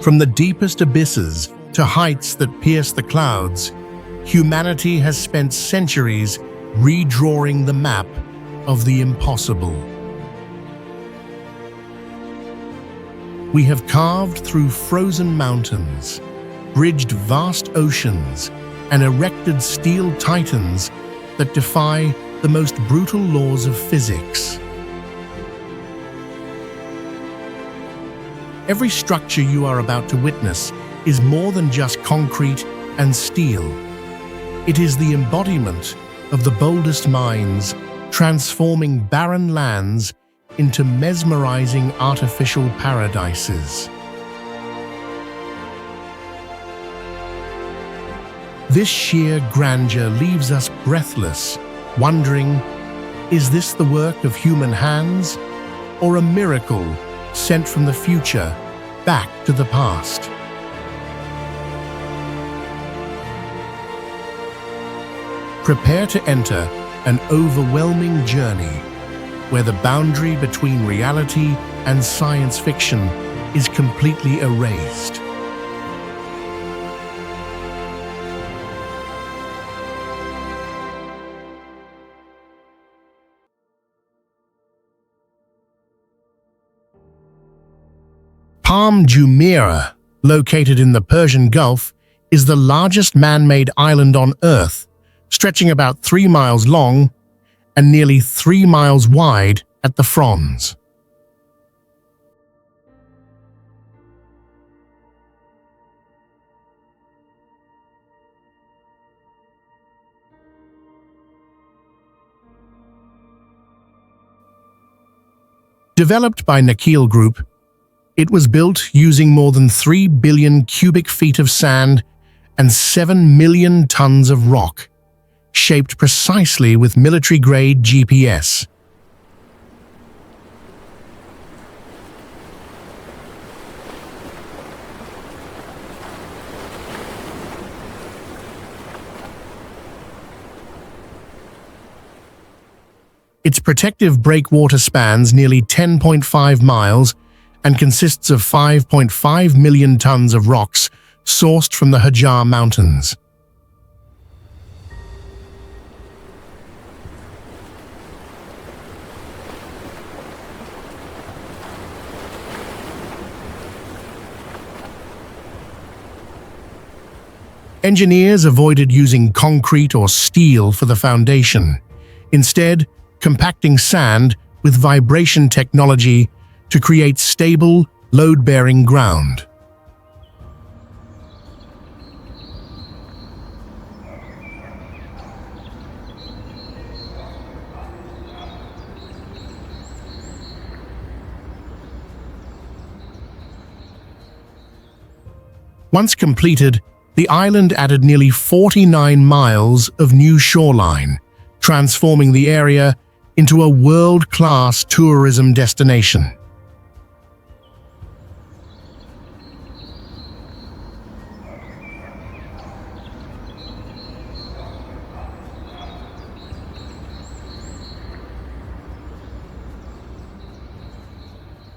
From the deepest abysses to heights that pierce the clouds, humanity has spent centuries redrawing the map of the impossible. We have carved through frozen mountains, bridged vast oceans, and erected steel titans that defy the most brutal laws of physics. Every structure you are about to witness is more than just concrete and steel. It is the embodiment of the boldest minds, transforming barren lands into mesmerizing artificial paradises. This sheer grandeur leaves us breathless, wondering, is this the work of human hands, or a miracle sent from the future back to the past? Prepare to enter an overwhelming journey where the boundary between reality and science fiction is completely erased. Palm Jumeirah, located in the Persian Gulf, is the largest man-made island on Earth, stretching about 3 miles long and nearly 3 miles wide at the fronds. Developed by Nakheel Group, it was built using more than 3 billion cubic feet of sand and 7 million tons of rock, shaped precisely with military-grade GPS. Its protective breakwater spans nearly 10.5 miles and consists of 5.5 million tons of rocks sourced from the Hajar Mountains. Engineers avoided using concrete or steel for the foundation, instead compacting sand with vibration technology to create stable, load-bearing ground. Once completed, the island added nearly 49 miles of new shoreline, transforming the area into a world-class tourism destination.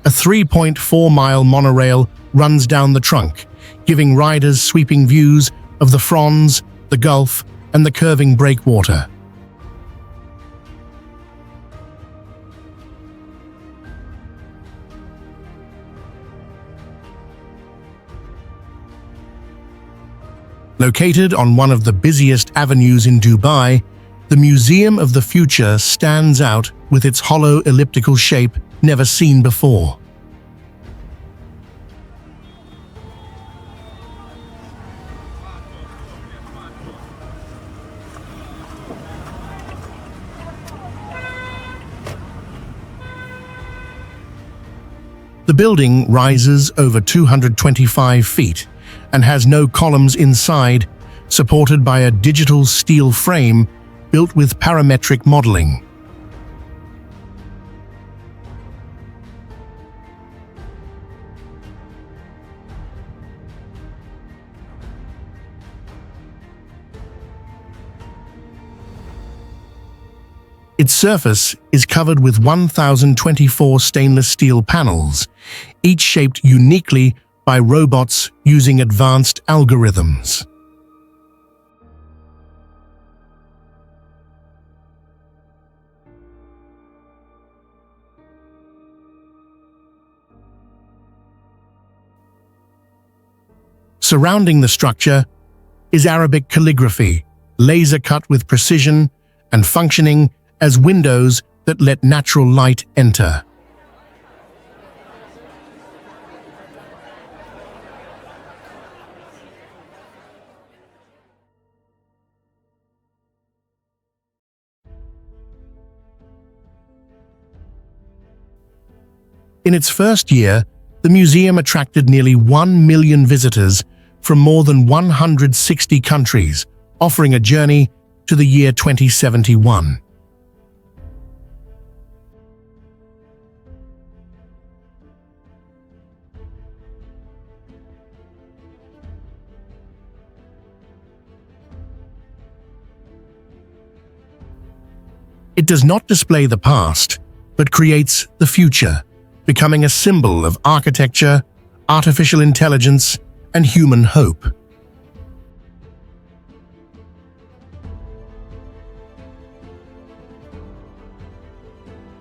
A 3.4-mile monorail runs down the trunk, giving riders sweeping views of the fronds, the Gulf, and the curving breakwater. Located on one of the busiest avenues in Dubai, the Museum of the Future stands out with its hollow elliptical shape never seen before. The building rises over 225 feet and has no columns inside, supported by a digital steel frame built with parametric modeling. Its surface is covered with 1,024 stainless steel panels, each shaped uniquely by robots using advanced algorithms. Surrounding the structure is Arabic calligraphy, laser-cut with precision and functioning as windows that let natural light enter. In its first year, the museum attracted nearly 1 million visitors from more than 160 countries, offering a journey to the year 2071. It does not display the past, but creates the future, becoming a symbol of architecture, artificial intelligence, and human hope.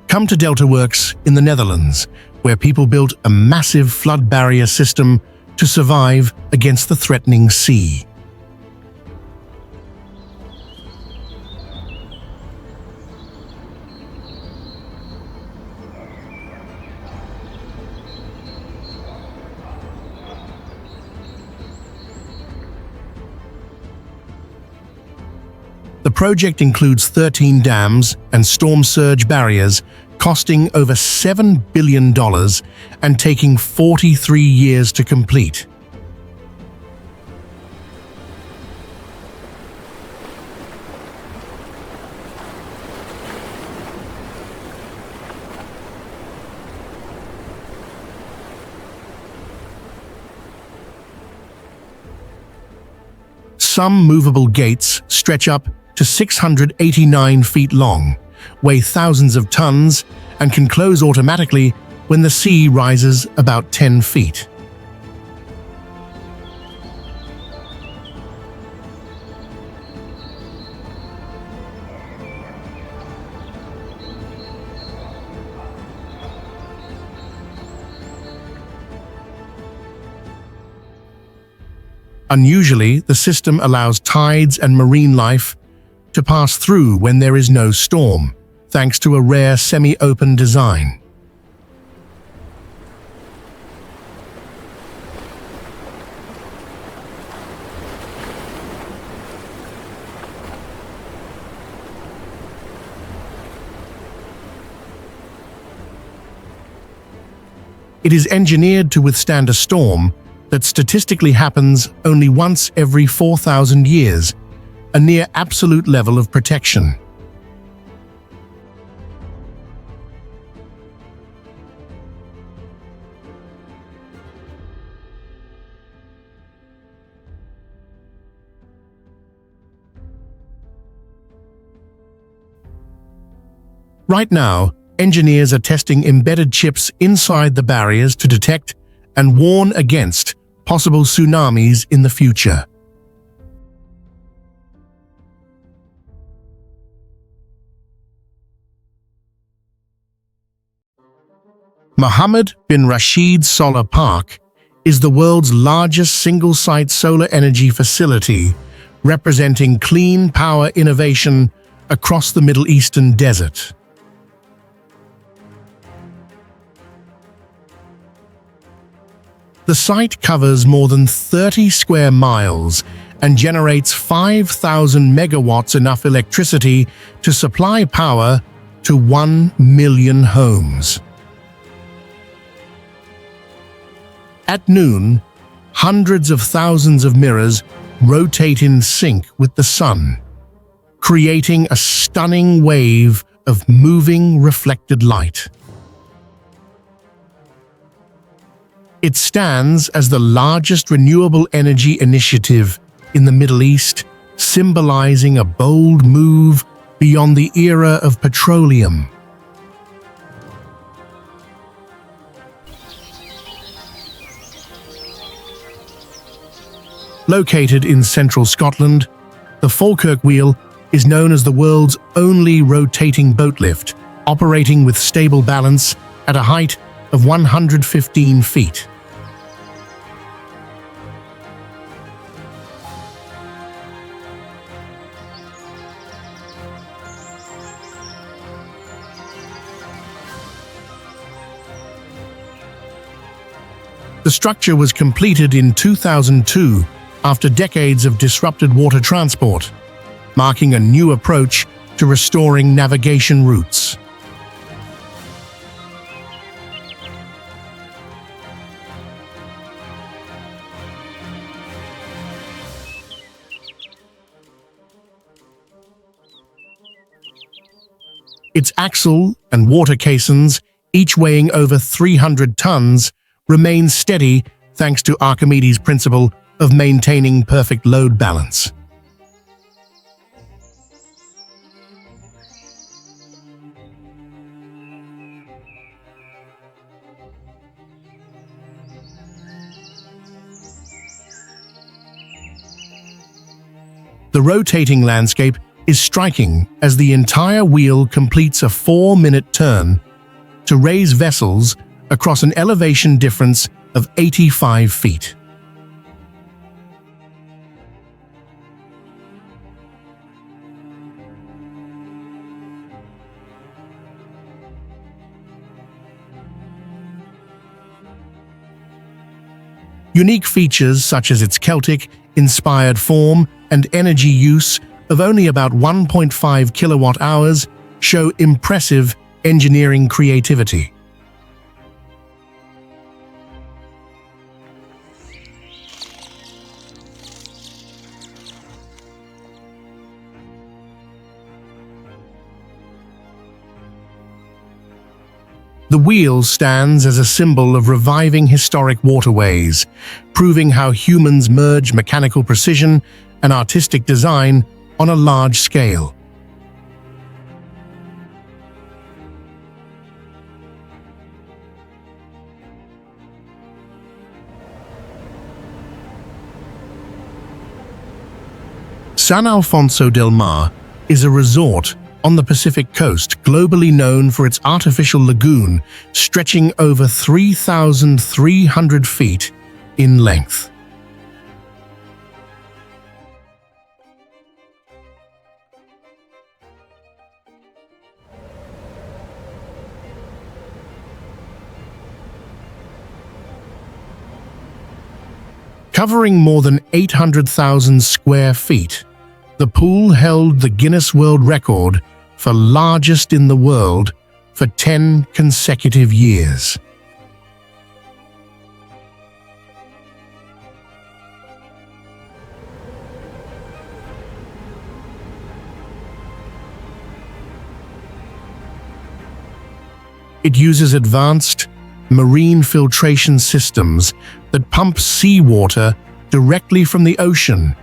Come to DeltaWorks in the Netherlands, where people built a massive flood barrier system to survive against the threatening sea. The project includes 13 dams and storm surge barriers, costing over $7 billion and taking 43 years to complete. Some movable gates stretch up to 689 feet long, weigh thousands of tons, and can close automatically when the sea rises about 10 feet. Unusually, the system allows tides and marine life to pass through when there is no storm, thanks to a rare semi-open design. It is engineered to withstand a storm that statistically happens only once every 4,000 years, a near absolute level of protection. Right now, engineers are testing embedded chips inside the barriers to detect and warn against possible tsunamis in the future. Mohammed bin Rashid Solar Park is the world's largest single-site solar energy facility, representing clean power innovation across the Middle Eastern desert. The site covers more than 30 square miles and generates 5,000 megawatts, enough electricity to supply power to 1 million homes. At noon, hundreds of thousands of mirrors rotate in sync with the sun, creating a stunning wave of moving reflected light. It stands as the largest renewable energy initiative in the Middle East, symbolizing a bold move beyond the era of petroleum. Located in central Scotland, the Falkirk wheel is known as the world's only rotating boat lift, operating with stable balance at a height of 115 feet. The structure was completed in 2002 after decades of disrupted water transport, marking a new approach to restoring navigation routes. Its axle and water caissons, each weighing over 300 tons, remain steady thanks to Archimedes' principle of maintaining perfect load balance. The rotating landscape is striking as the entire wheel completes a 4-minute turn to raise vessels across an elevation difference of 85 feet. Unique features such as its Celtic-inspired form and energy use of only about 1.5 kilowatt-hours show impressive engineering creativity. The wheel stands as a symbol of reviving historic waterways, proving how humans merge mechanical precision and artistic design on a large scale. San Alfonso del Mar is a resort on the Pacific coast, globally known for its artificial lagoon stretching over 3,300 feet in length. Covering more than 800,000 square feet, the pool held the Guinness World Record for largest in the world for 10 consecutive years. It uses advanced marine filtration systems that pump seawater directly from the ocean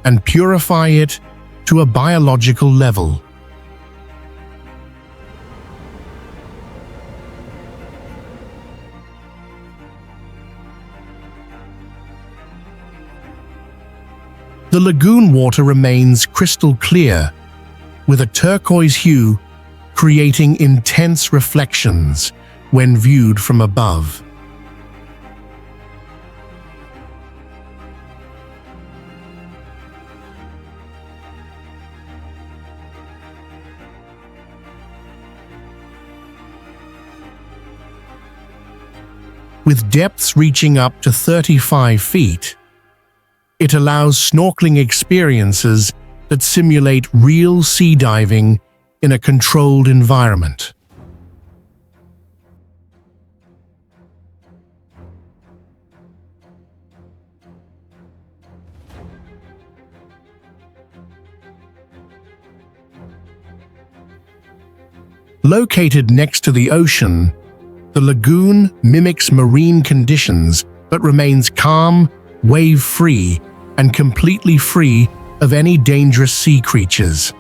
and purify it to a biological level. The lagoon water remains crystal clear, with a turquoise hue creating intense reflections when viewed from above. With depths reaching up to 35 feet, it allows snorkeling experiences that simulate real sea diving in a controlled environment. Located next to the ocean, the lagoon mimics marine conditions but remains calm, wave-free, and completely free of any dangerous sea creatures.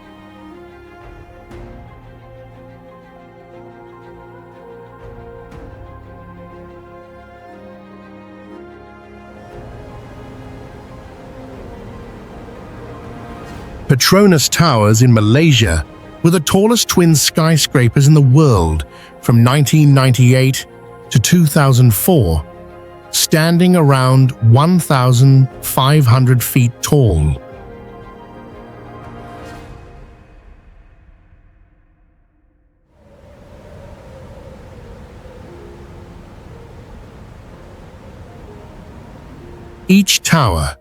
Petronas Towers in Malaysia were the tallest twin skyscrapers in the world from 1998 to 2004, standing around 1,500 feet tall. Each tower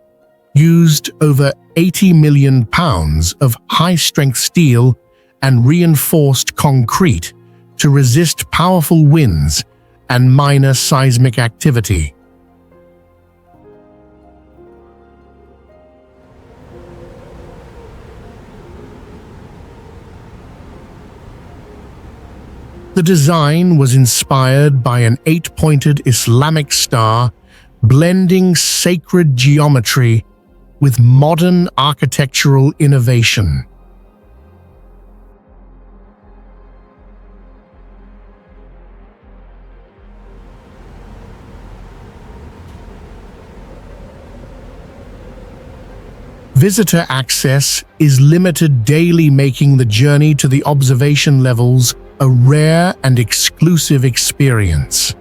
used over 80 million pounds of high-strength steel and reinforced concrete to resist powerful winds and minor seismic activity. The design was inspired by an 8-pointed Islamic star, blending sacred geometry with modern architectural innovation. Visitor access is limited daily, making the journey to the observation levels a rare and exclusive experience.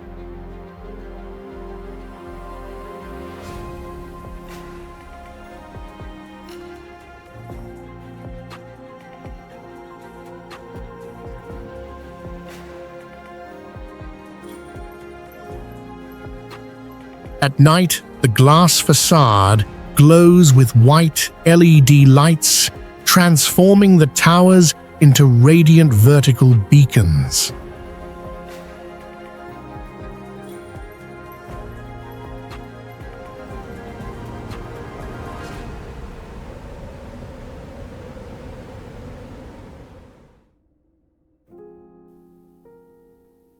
At night, the glass facade glows with white LED lights, transforming the towers into radiant vertical beacons.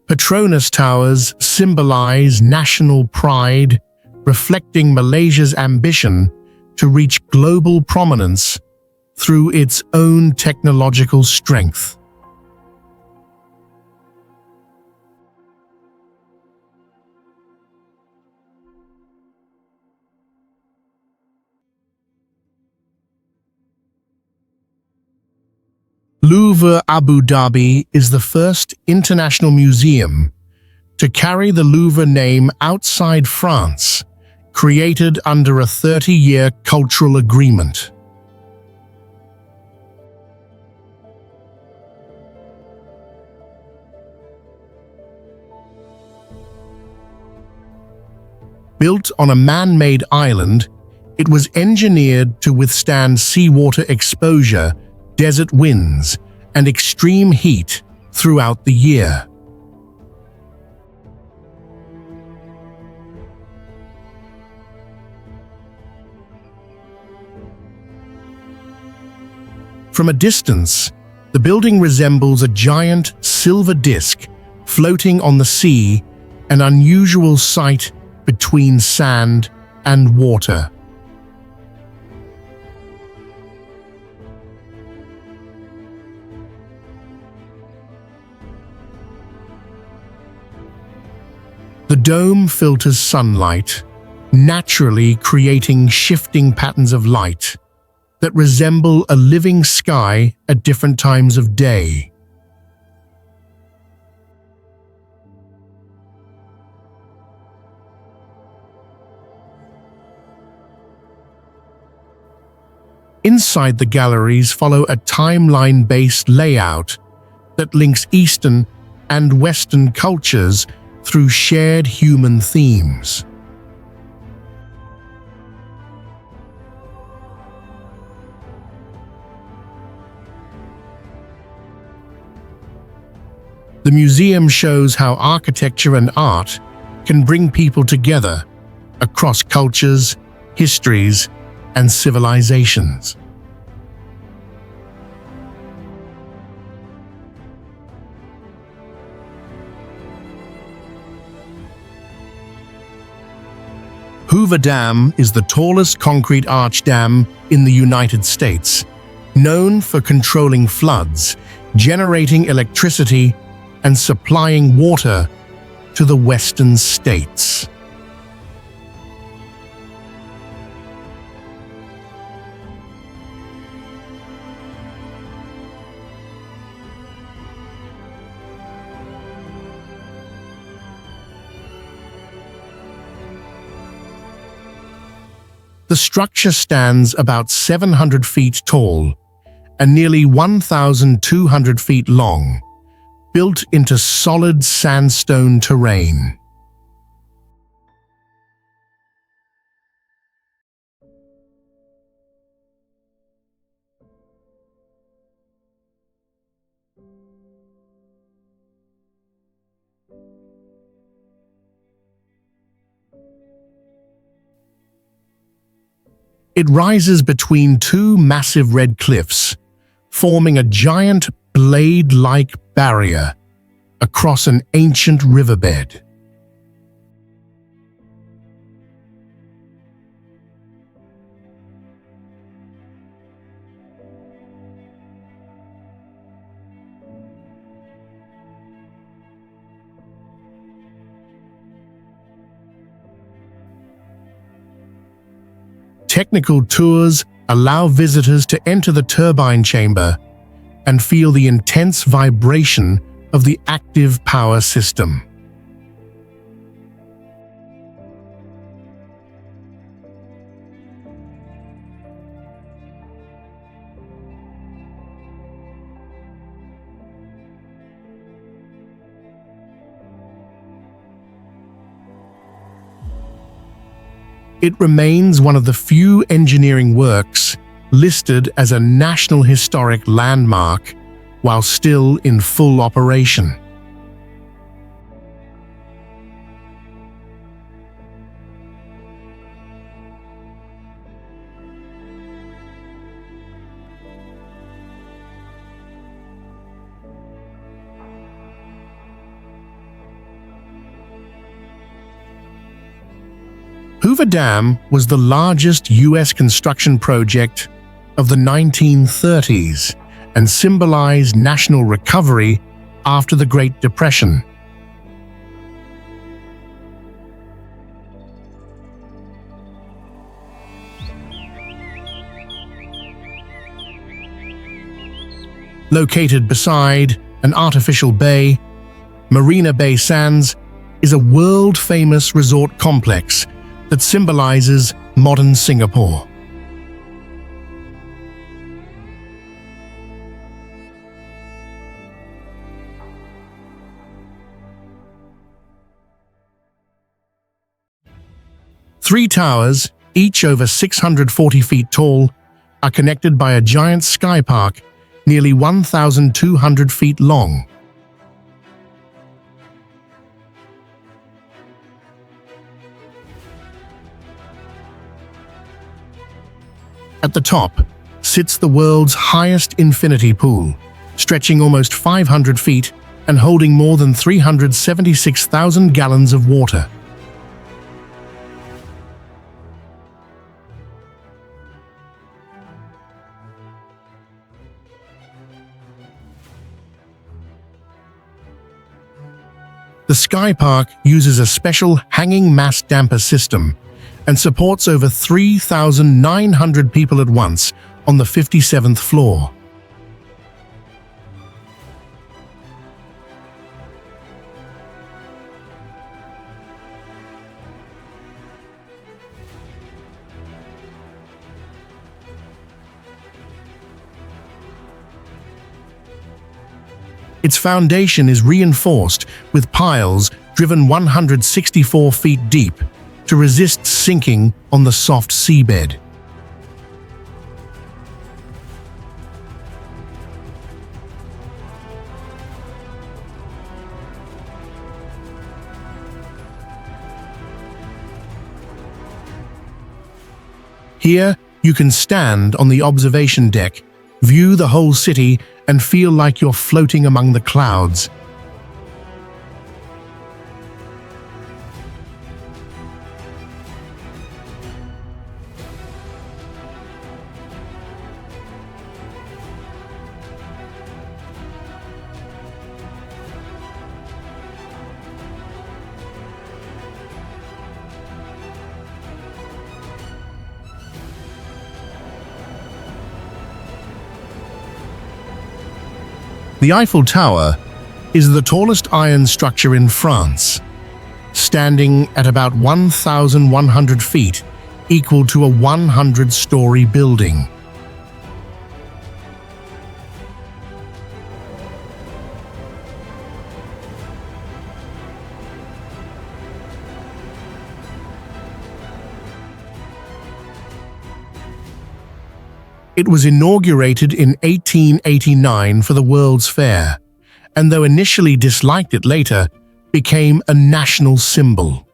Petronas Towers symbolize national pride, reflecting Malaysia's ambition to reach global prominence through its own technological strength. Louvre Abu Dhabi is the first international museum to carry the Louvre name outside France, created under a 30-year cultural agreement. Built on a man-made island, it was engineered to withstand seawater exposure, desert winds, and extreme heat throughout the year. From a distance, the building resembles a giant silver disc floating on the sea, an unusual sight between sand and water. The dome filters sunlight, naturally creating shifting patterns of light that resemble a living sky at different times of day. Inside the galleries follow a timeline-based layout that links Eastern and Western cultures through shared human themes. The museum shows how architecture and art can bring people together across cultures, histories, and civilizations. Hoover Dam is the tallest concrete arch dam in the United States, known for controlling floods, generating electricity, and supplying water to the western states. The structure stands about 700 feet tall and nearly 1,200 feet long, built into solid sandstone terrain. It rises between two massive red cliffs, forming a giant blade-like barrier across an ancient riverbed. Technical tours allow visitors to enter the turbine chamber and feel the intense vibration of the active power system. It remains one of the few engineering works listed as a National Historic Landmark while still in full operation. Hoover Dam was the largest U.S. construction project of the 1930s and symbolized national recovery after the Great Depression. Located beside an artificial bay, Marina Bay Sands is a world-famous resort complex that symbolizes modern Singapore. Three towers, each over 640 feet tall, are connected by a giant sky park nearly 1,200 feet long. At the top sits the world's highest infinity pool, stretching almost 500 feet and holding more than 376,000 gallons of water. The Sky Park uses a special hanging mass damper system and supports over 3,900 people at once on the 57th floor. Its foundation is reinforced with piles driven 164 feet deep to resist sinking on the soft seabed. Here, you can stand on the observation deck, view the whole city, and feel like you're floating among the clouds. The Eiffel Tower is the tallest iron structure in France. Standing at about 1,100 feet, equal to a 100-story building. It was inaugurated in 1889 for the World's Fair, and though initially disliked it later, became a national symbol.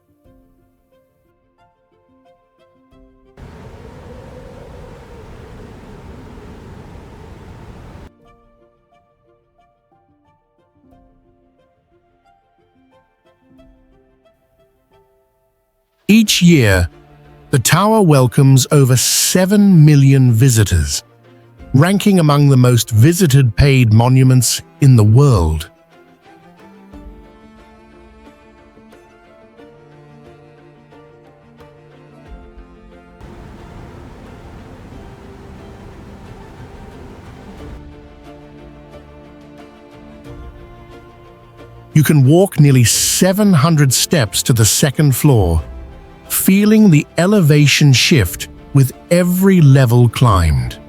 Each year, the tower welcomes over 7 million visitors, ranking among the most visited paid monuments in the world. You can walk nearly 700 steps to the second floor, feeling the elevation shift with every level climbed.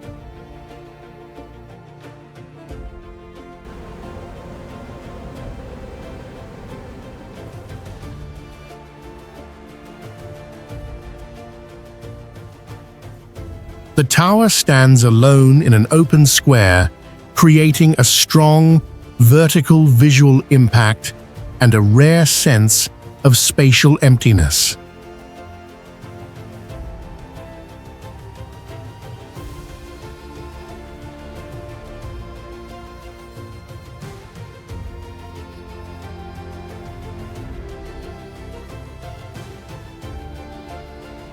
The tower stands alone in an open square, creating a strong, vertical visual impact and a rare sense of spatial emptiness.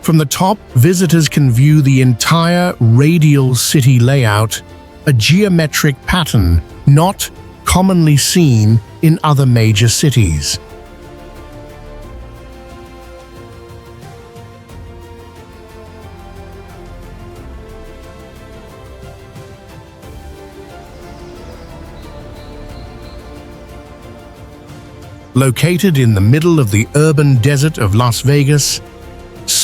From the top, visitors can view the entire radial city layout, a geometric pattern not commonly seen in other major cities. Located in the middle of the urban desert of Las Vegas,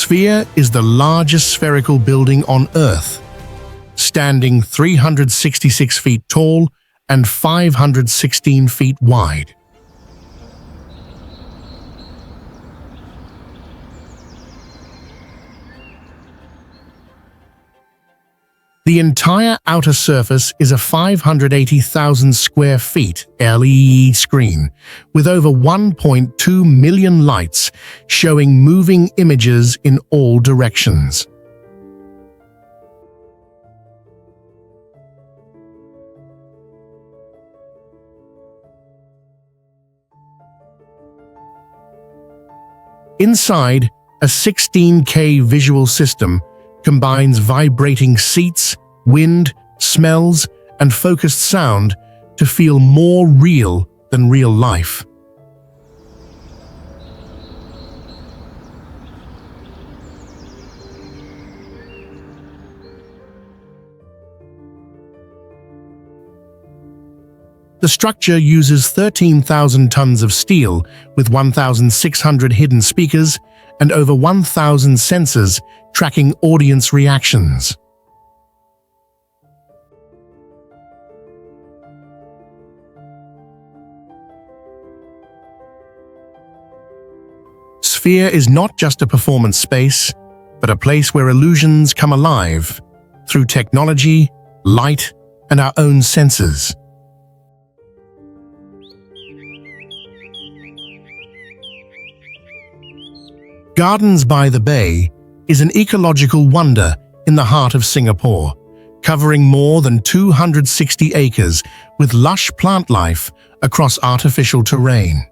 Sphere is the largest spherical building on Earth, standing 366 feet tall and 516 feet wide. The entire outer surface is a 580,000 square feet LED screen with over 1.2 million lights showing moving images in all directions. Inside, a 16K visual system combines vibrating seats, wind, smells, and focused sound to feel more real than real life. The structure uses 13,000 tons of steel with 1,600 hidden speakers and over 1,000 sensors tracking audience reactions. Sphere is not just a performance space, but a place where illusions come alive through technology, light, and our own senses. Gardens by the Bay is an ecological wonder in the heart of Singapore, covering more than 260 acres with lush plant life across artificial terrain.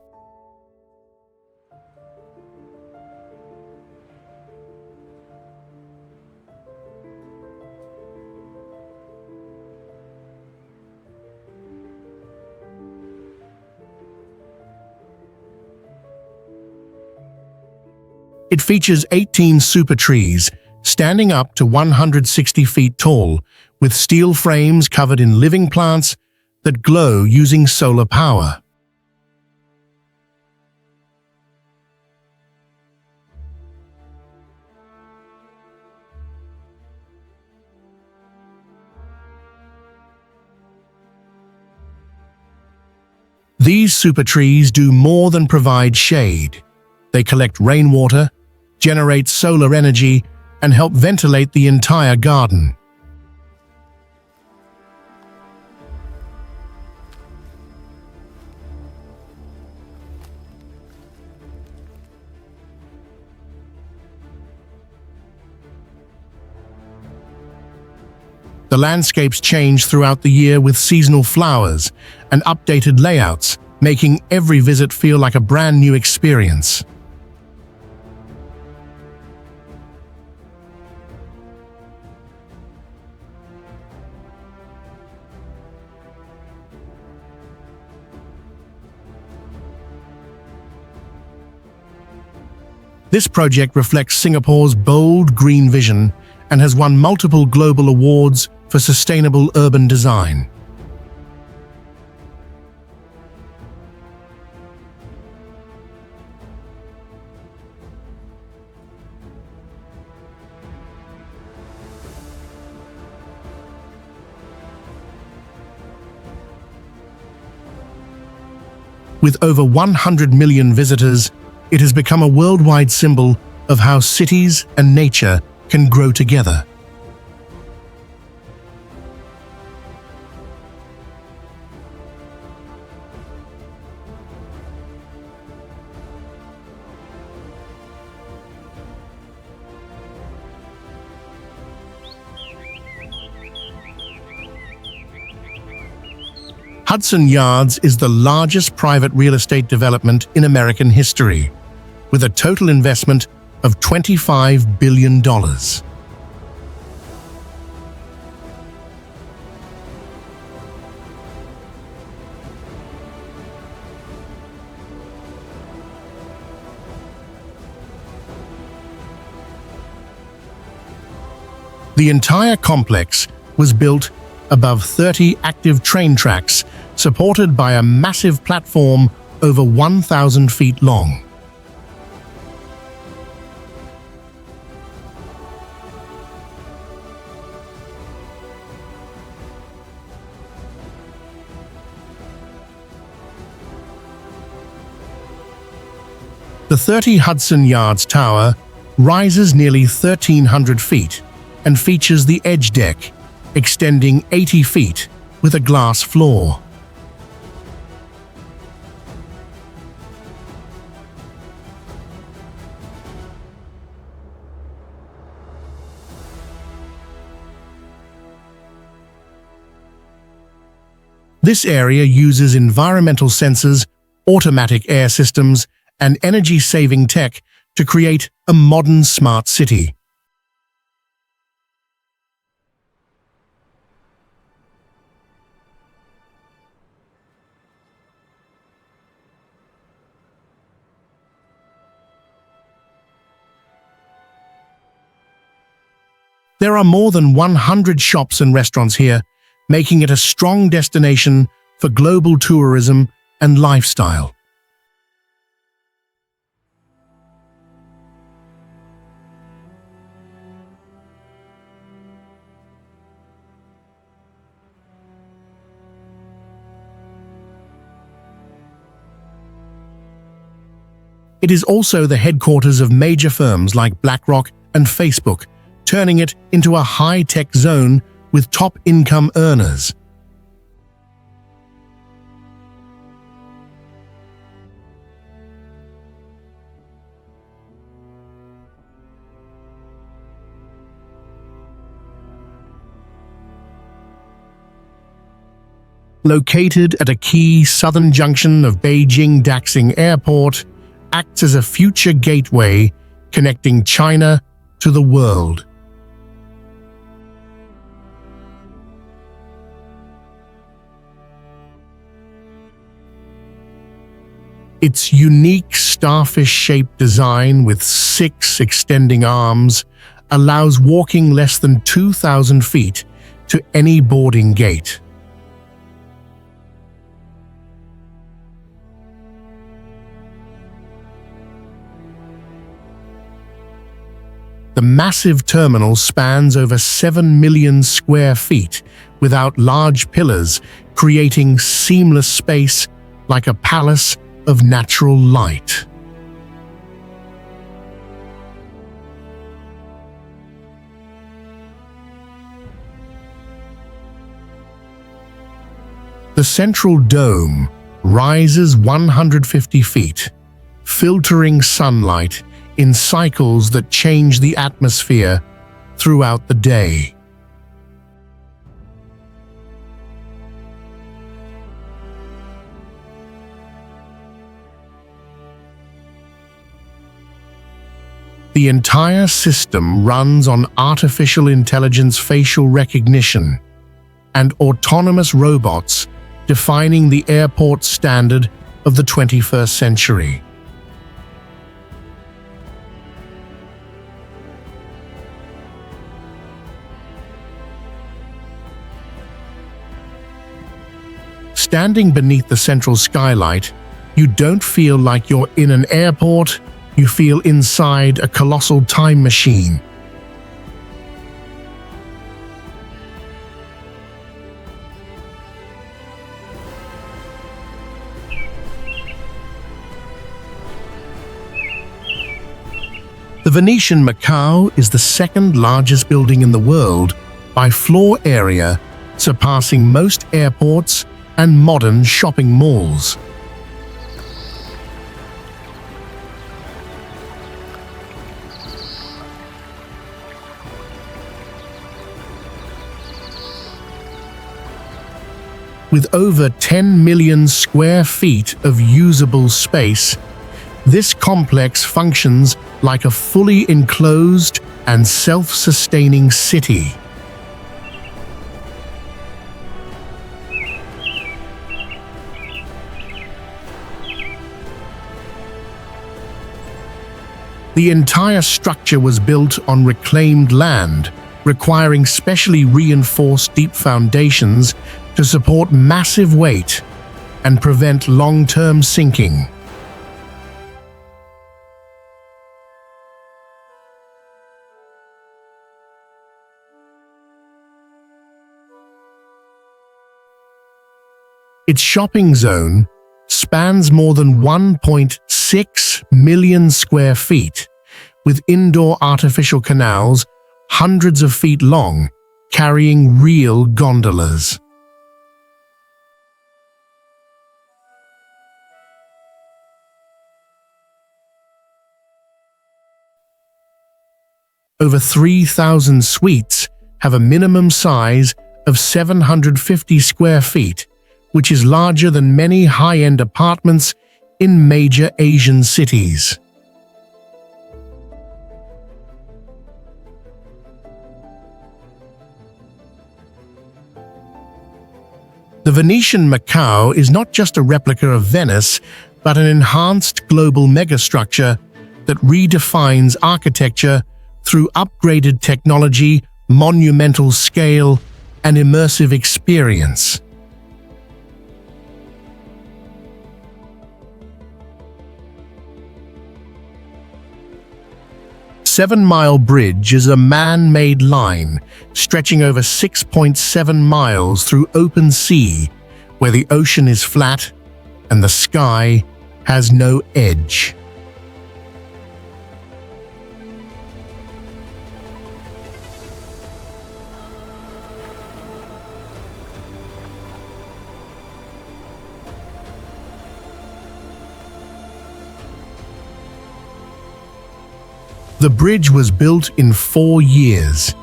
It features 18 super trees, standing up to 160 feet tall, with steel frames covered in living plants that glow using solar power. These super trees do more than provide shade. They collect rainwater, generate solar energy, and help ventilate the entire garden. The landscapes change throughout the year with seasonal flowers and updated layouts, making every visit feel like a brand new experience. This project reflects Singapore's bold green vision and has won multiple global awards for sustainable urban design. With over 100 million visitors, it has become a worldwide symbol of how cities and nature can grow together. Hudson Yards is the largest private real estate development in American history, with a total investment of $25 billion. The entire complex was built above 30 active train tracks, supported by a massive platform over 1,000 feet long. The 30 Hudson Yards Tower rises nearly 1,300 feet and features the edge deck, extending 80 feet with a glass floor. This area uses environmental sensors, automatic air systems, and energy-saving tech to create a modern smart city. There are more than 100 shops and restaurants here, making it a strong destination for global tourism and lifestyle. It is also the headquarters of major firms like BlackRock and Facebook, turning it into a high-tech zone with top income earners. Located at a key southern junction of Beijing Daxing Airport, acts as a future gateway connecting China to the world. Its unique starfish-shaped design with 6 extending arms allows walking less than 2,000 feet to any boarding gate. The massive terminal spans over 7 million square feet without large pillars, creating seamless space like a palace of natural light. The central dome rises 150 feet, filtering sunlight in cycles that change the atmosphere throughout the day. The entire system runs on artificial intelligence, facial recognition, and autonomous robots, defining the airport standard of the 21st century. Standing beneath the central skylight, you don't feel like you're in an airport, you feel inside a colossal time machine. The Venetian Macao is the second largest building in the world by floor area, surpassing most airports and modern shopping malls. With over 10 million square feet of usable space, this complex functions like a fully enclosed and self-sustaining city. The entire structure was built on reclaimed land, requiring specially reinforced deep foundations to support massive weight and prevent long-term sinking. Its shopping zone spans more than 1.6 million square feet, with indoor artificial canals hundreds of feet long, carrying real gondolas. Over 3,000 suites have a minimum size of 750 square feet, which is larger than many high-end apartments in major Asian cities. The Venetian Macao is not just a replica of Venice, but an enhanced global megastructure that redefines architecture through upgraded technology, monumental scale, and immersive experience. Seven Mile Bridge is a man-made line stretching over 6.7 miles through open sea, where the ocean is flat and the sky has no edge. The bridge was built in 4 years,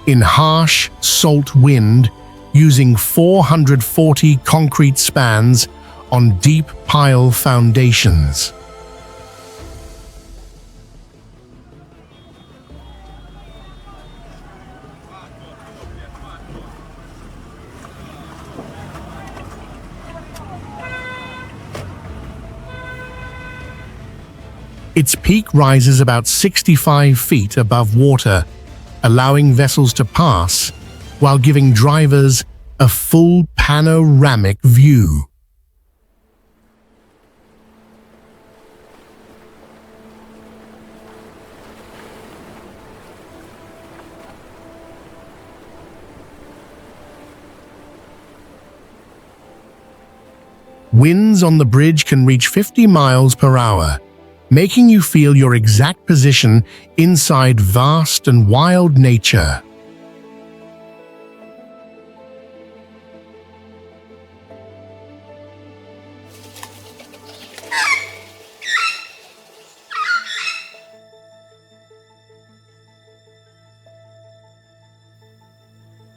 in harsh, salt wind, using 440 concrete spans on deep pile foundations. Its peak rises about 65 feet above water, allowing vessels to pass while giving drivers a full panoramic view. Winds on the bridge can reach 50 miles per hour, making you feel your exact position inside vast and wild nature.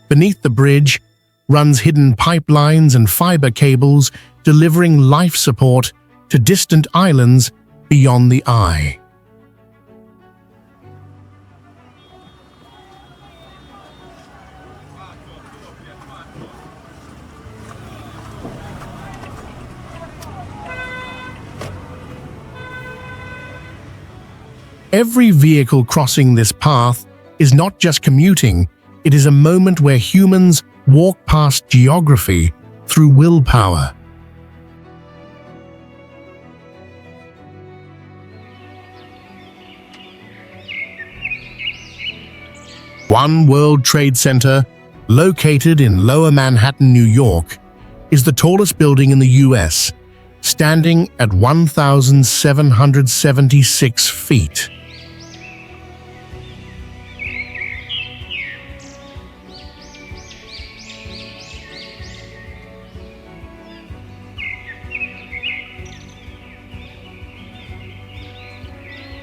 Beneath the bridge runs hidden pipelines and fiber cables delivering life support to distant islands beyond the eye. Every vehicle crossing this path is not just commuting, it is a moment where humans walk past geography through willpower. One World Trade Center, located in Lower Manhattan, New York, is the tallest building in the US, standing at 1,776 feet.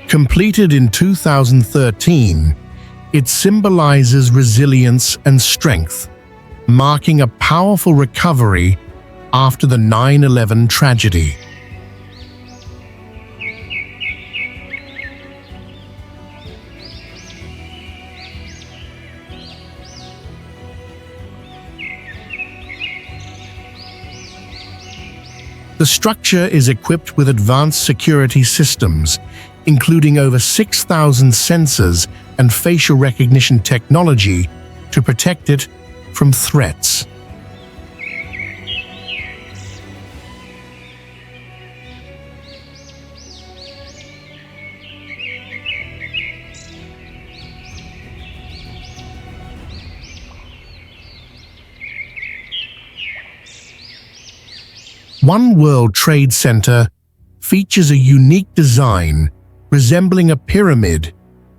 Completed in 2013, it symbolizes resilience and strength, marking a powerful recovery after the 9/11 tragedy. The structure is equipped with advanced security systems, including over 6,000 sensors and facial recognition technology to protect it from threats. One World Trade Center features a unique design resembling a pyramid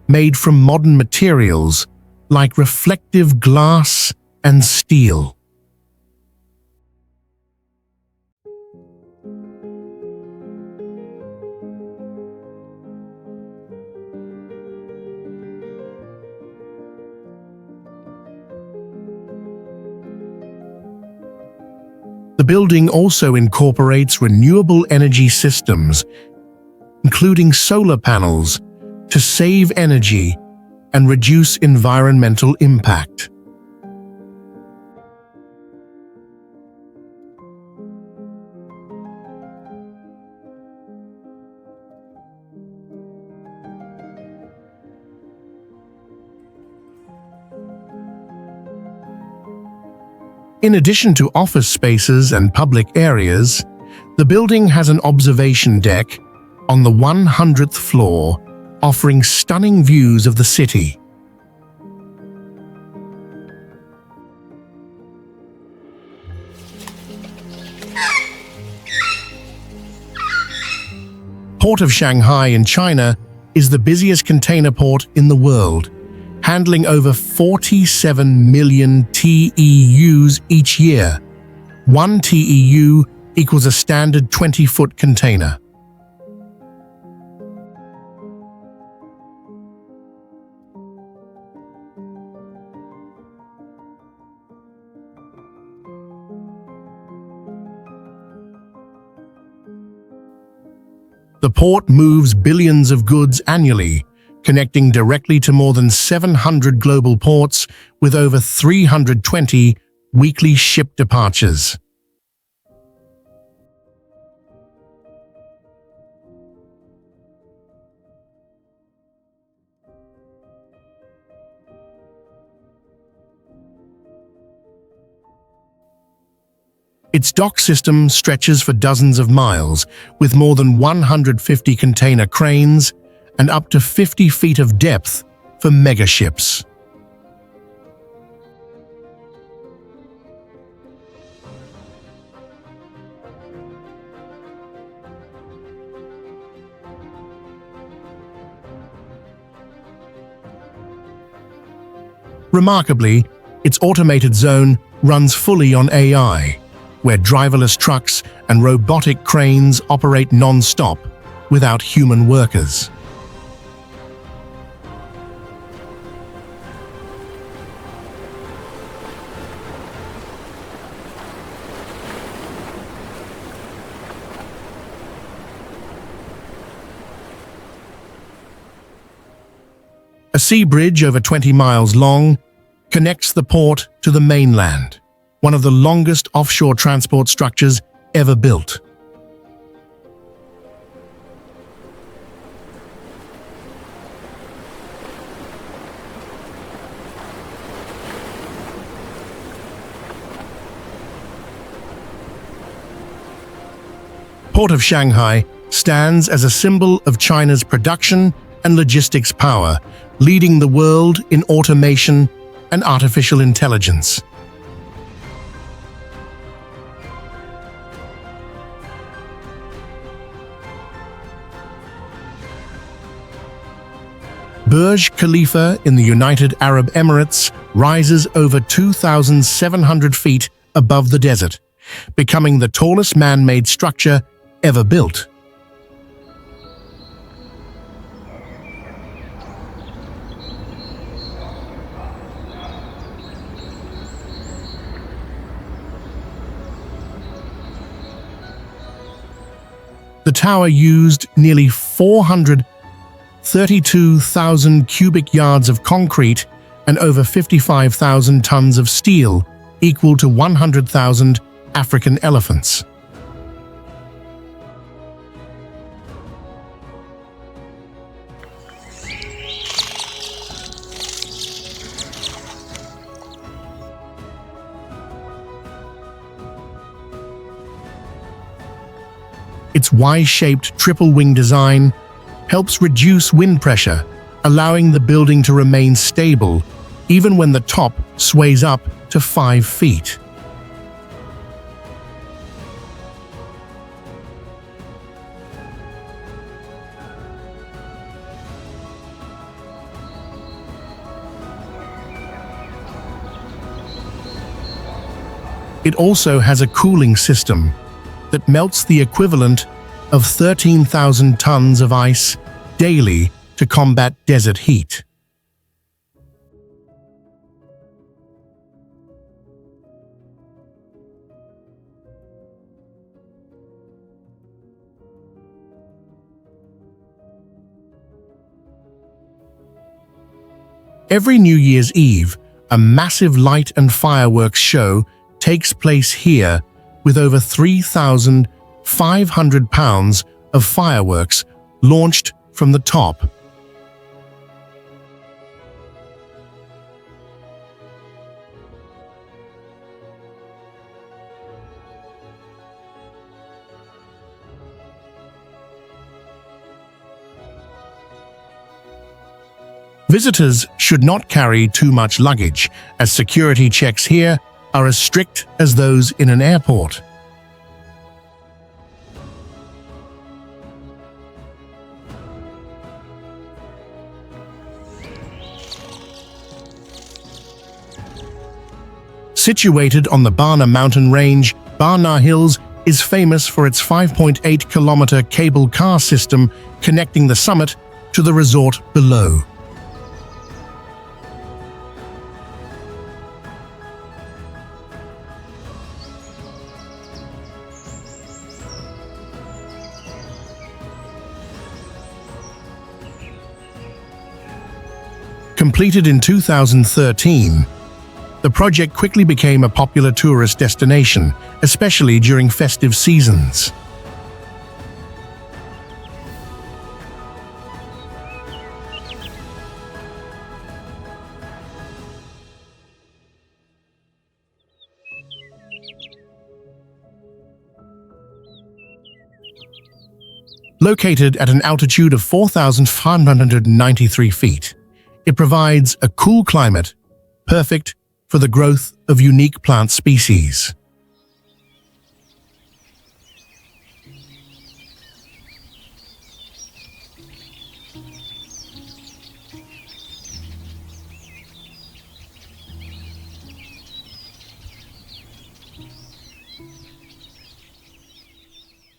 made from modern materials like reflective glass and steel. The building also incorporates renewable energy systems, including solar panels, to save energy and reduce environmental impact. In addition to office spaces and public areas, the building has an observation deck on the 100th floor, offering stunning views of the city. Port of Shanghai in China is the busiest container port in the world, handling over 47 million TEUs each year. 1 TEU equals a standard 20-foot container. The port moves billions of goods annually, connecting directly to more than 700 global ports with over 320 weekly ship departures. Its dock system stretches for dozens of miles, with more than 150 container cranes and up to 50 feet of depth for megaships. Remarkably, its automated zone runs fully on AI, where driverless trucks and robotic cranes operate non-stop without human workers. A sea bridge over 20 miles long connects the port to the mainland, one of the longest offshore transport structures ever built. Port of Shanghai stands as a symbol of China's production and logistics power, leading the world in automation and artificial intelligence. Burj Khalifa in the United Arab Emirates rises over 2,700 feet above the desert, becoming the tallest man-made structure ever built. The tower used nearly 432,000 cubic yards of concrete and over 55,000 tons of steel, equal to 100,000 African elephants. Its Y-shaped triple-wing design helps reduce wind pressure, allowing the building to remain stable even when the top sways up to 5 feet. It also has a cooling system that melts the equivalent of 13,000 tons of ice daily to combat desert heat. Every New Year's Eve, a massive light and fireworks show takes place here, with over 3,500 pounds of fireworks launched from the top. Visitors should not carry too much luggage, as security checks here are as strict as those in an airport. Situated on the Barna mountain range, Barna Hills is famous for its 5.8-kilometer cable car system connecting the summit to the resort below. Completed in 2013, the project quickly became a popular tourist destination, especially during festive seasons. Located at an altitude of 4,593 feet, it provides a cool climate, perfect for the growth of unique plant species.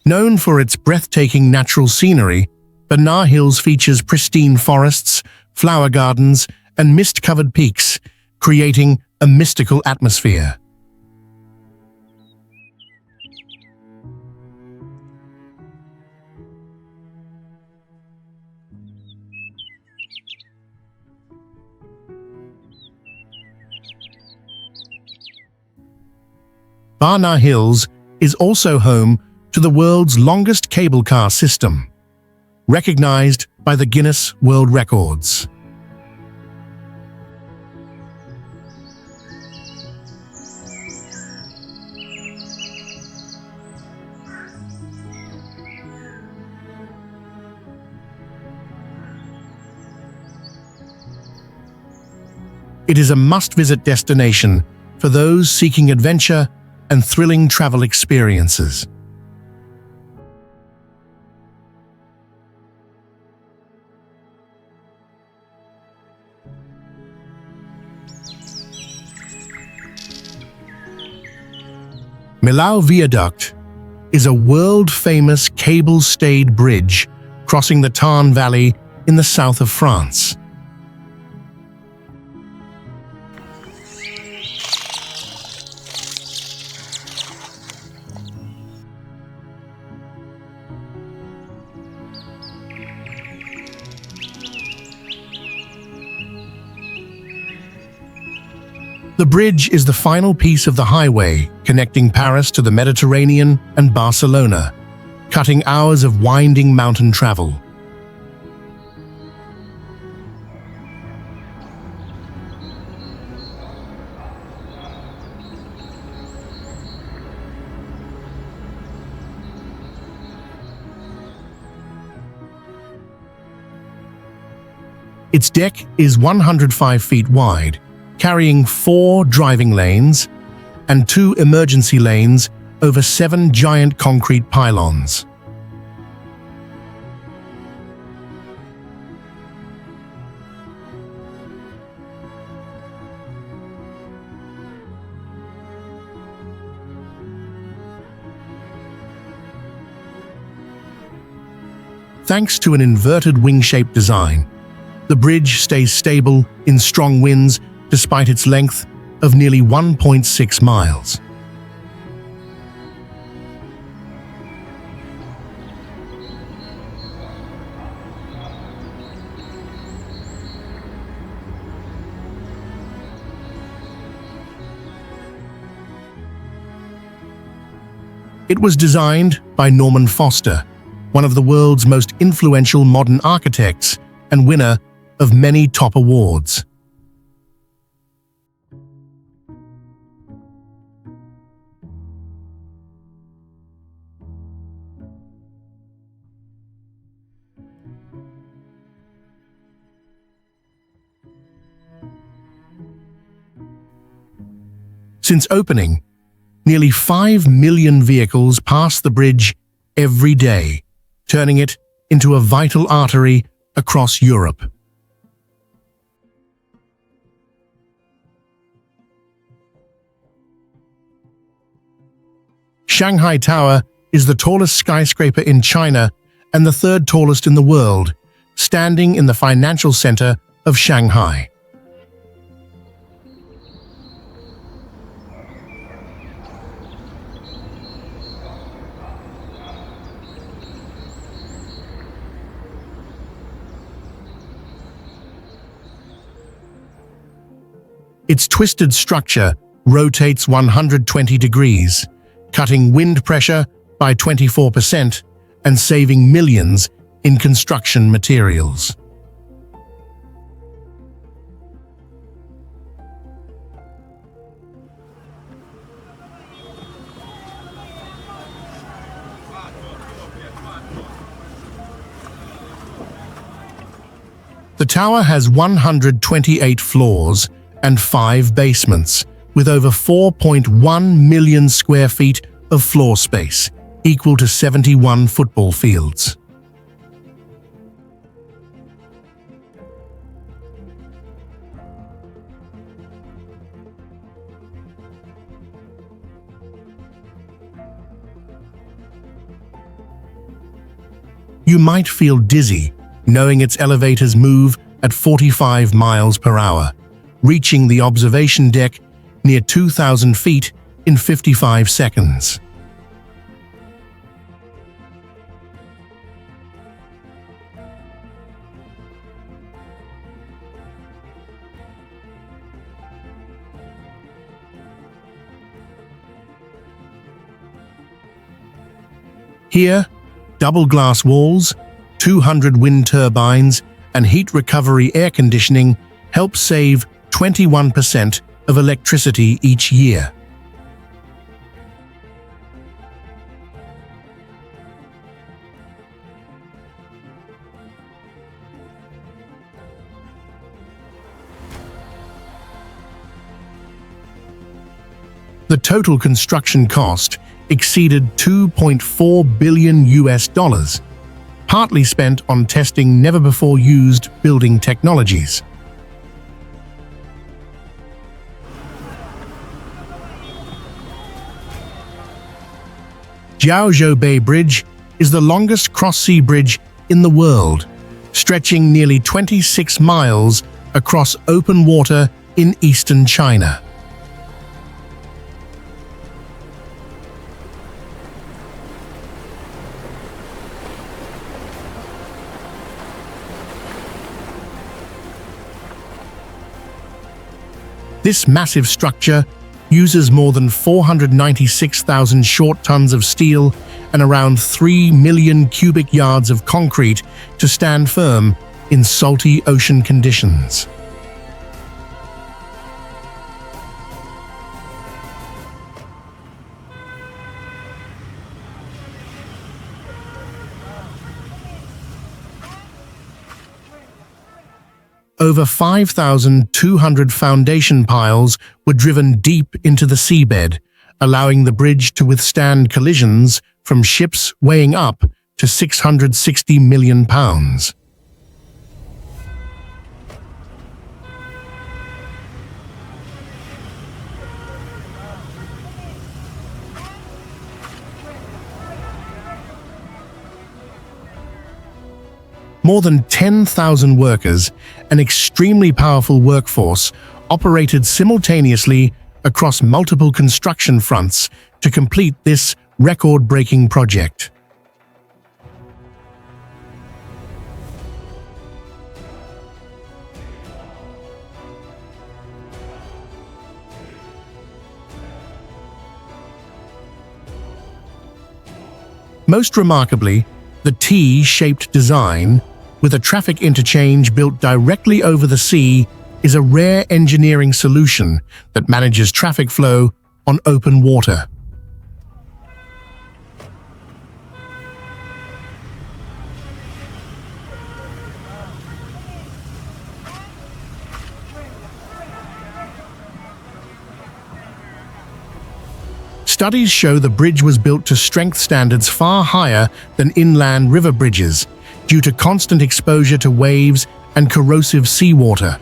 Known for its breathtaking natural scenery, Benar Hills features pristine forests, flower gardens, and mist-covered peaks, creating a mystical atmosphere. Benar Hills is also home to the world's longest cable car system, recognized by the Guinness World Records. It is a must-visit destination for those seeking adventure and thrilling travel experiences. Millau Viaduct is a world-famous cable-stayed bridge crossing the Tarn Valley in the south of France. The bridge is the final piece of the highway connecting Paris to the Mediterranean and Barcelona, cutting hours of winding mountain travel. Its deck is 105 feet wide, carrying 4 driving lanes and 2 emergency lanes over 7 giant concrete pylons. Thanks to an inverted wing-shaped design, the bridge stays stable in strong winds despite its length of nearly 1.6 miles. It was designed by Norman Foster, one of the world's most influential modern architects and winner of many top awards. Since opening, nearly 5 million vehicles pass the bridge every day, turning it into a vital artery across Europe. Shanghai Tower is the tallest skyscraper in China and the 3rd tallest in the world, standing in the financial center of Shanghai. Its twisted structure rotates 120 degrees, cutting wind pressure by 24% and saving millions in construction materials. The tower has 128 floors and 5 basements, with over 4.1 million square feet of floor space, equal to 71 football fields. You might feel dizzy, knowing its elevators move at 45 miles per hour, reaching the observation deck near 2,000 feet in 55 seconds. Here, double glass walls, 200 wind turbines, and heat recovery air conditioning help save 21% of electricity each year. The total construction cost exceeded $2.4 billion, partly spent on testing never-before-used building technologies. Jiaozhou Bay Bridge is the longest cross-sea bridge in the world, stretching nearly 26 miles across open water in eastern China. This massive structure uses more than 496,000 short tons of steel and around 3 million cubic yards of concrete to stand firm in salty ocean conditions. Over 5,200 foundation piles were driven deep into the seabed, allowing the bridge to withstand collisions from ships weighing up to 660 million pounds. More than 10,000 workers, an extremely powerful workforce, operated simultaneously across multiple construction fronts to complete this record-breaking project. Most remarkably, the T-shaped design, with a traffic interchange built directly over the sea, is a rare engineering solution that manages traffic flow on open water. Studies show the bridge was built to strength standards far higher than inland river bridges, due to constant exposure to waves and corrosive seawater.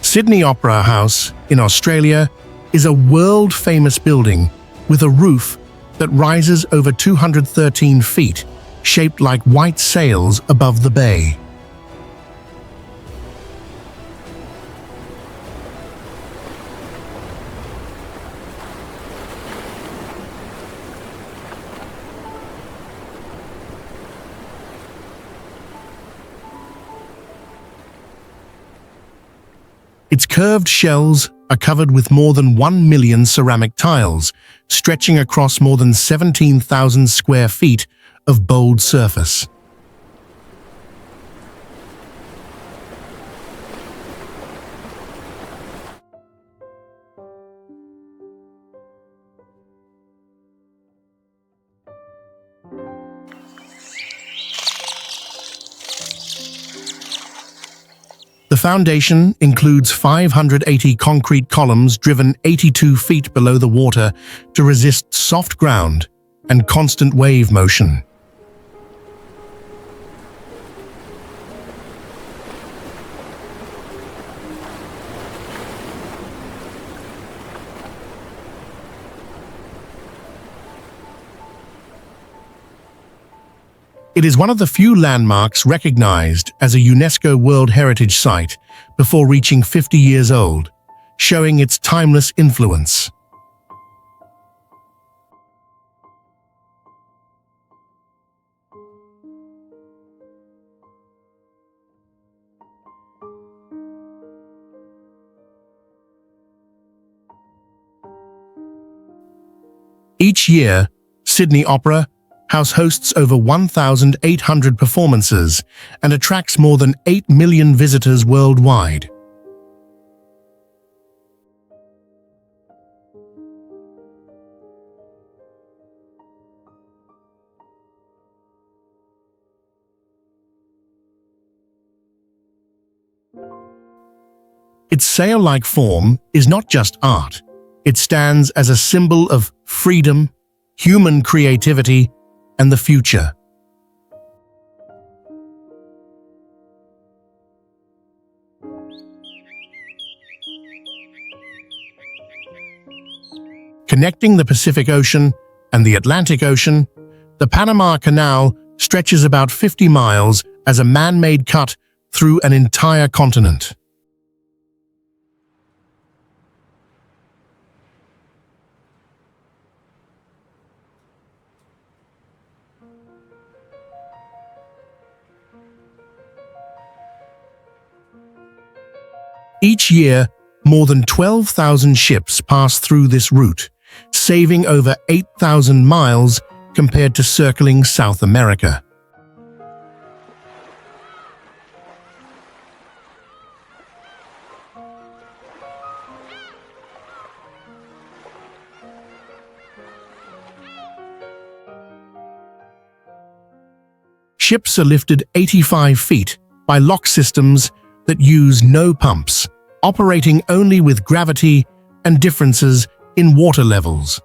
Sydney Opera House in Australia is a world-famous building with a roof that rises over 213 feet, shaped like white sails above the bay. Its curved shells are covered with more than 1 million ceramic tiles, stretching across more than 17,000 square feet of bold surface. The foundation includes 580 concrete columns driven 82 feet below the water to resist soft ground and constant wave motion. It is one of the few landmarks recognized as a UNESCO World Heritage Site before reaching 50 years old, showing its timeless influence. Each year, Sydney Opera House hosts over 1,800 performances and attracts more than 8 million visitors worldwide. Its sail-like form is not just art. It stands as a symbol of freedom, human creativity, and the future. Connecting the Pacific Ocean and the Atlantic Ocean, the Panama Canal stretches about 50 miles as a man-made cut through an entire continent. Each year, more than 12,000 ships pass through this route, saving over 8,000 miles compared to circling South America. Ships are lifted 85 feet by lock systems that use no pumps, operating only with gravity and differences in water levels.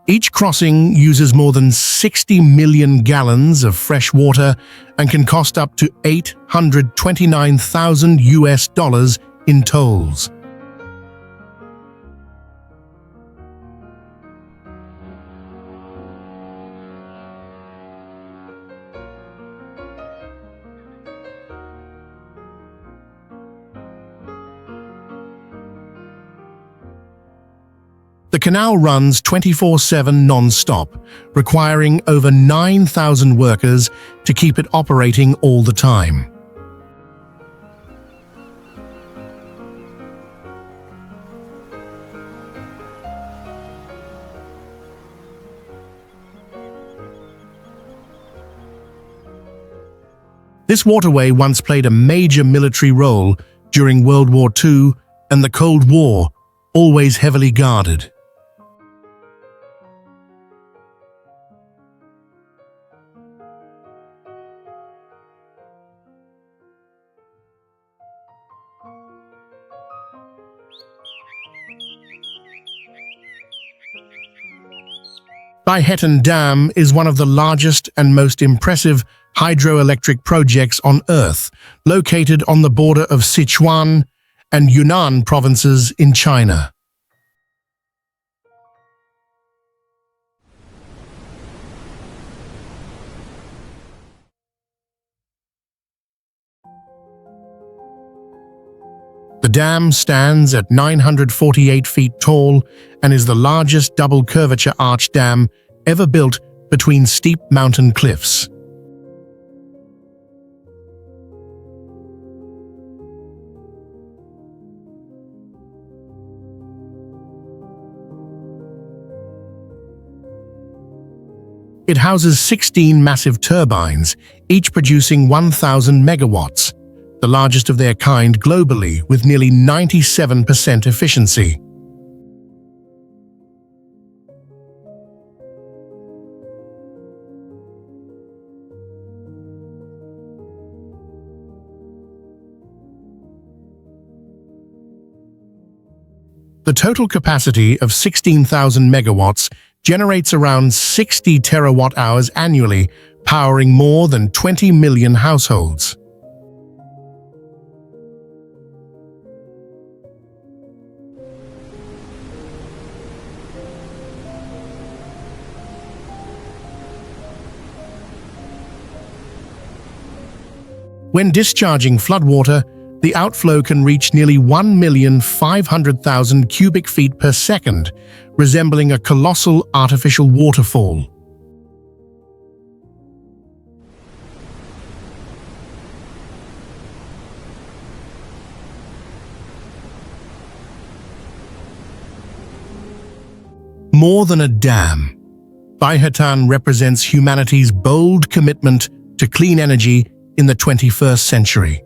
Each crossing uses more than 60 million gallons of fresh water and can cost up to $829,000 in tolls. The canal runs 24/7 non-stop, requiring over 9,000 workers to keep it operating all the time. This waterway once played a major military role during World War II and the Cold War, always heavily guarded. Baihetan Dam is one of the largest and most impressive hydroelectric projects on Earth, located on the border of Sichuan and Yunnan provinces in China. The dam stands at 948 feet tall and is the largest double-curvature arch dam ever built between steep mountain cliffs. It houses 16 massive turbines, each producing 1,000 megawatts, the largest of their kind globally, with nearly 97% efficiency. The total capacity of 16,000 megawatts generates around 60 terawatt-hours annually, powering more than 20 million households. When discharging floodwater, the outflow can reach nearly 1,500,000 cubic feet per second, resembling a colossal artificial waterfall. More than a dam, Baihatan represents humanity's bold commitment to clean energy in the 21st century.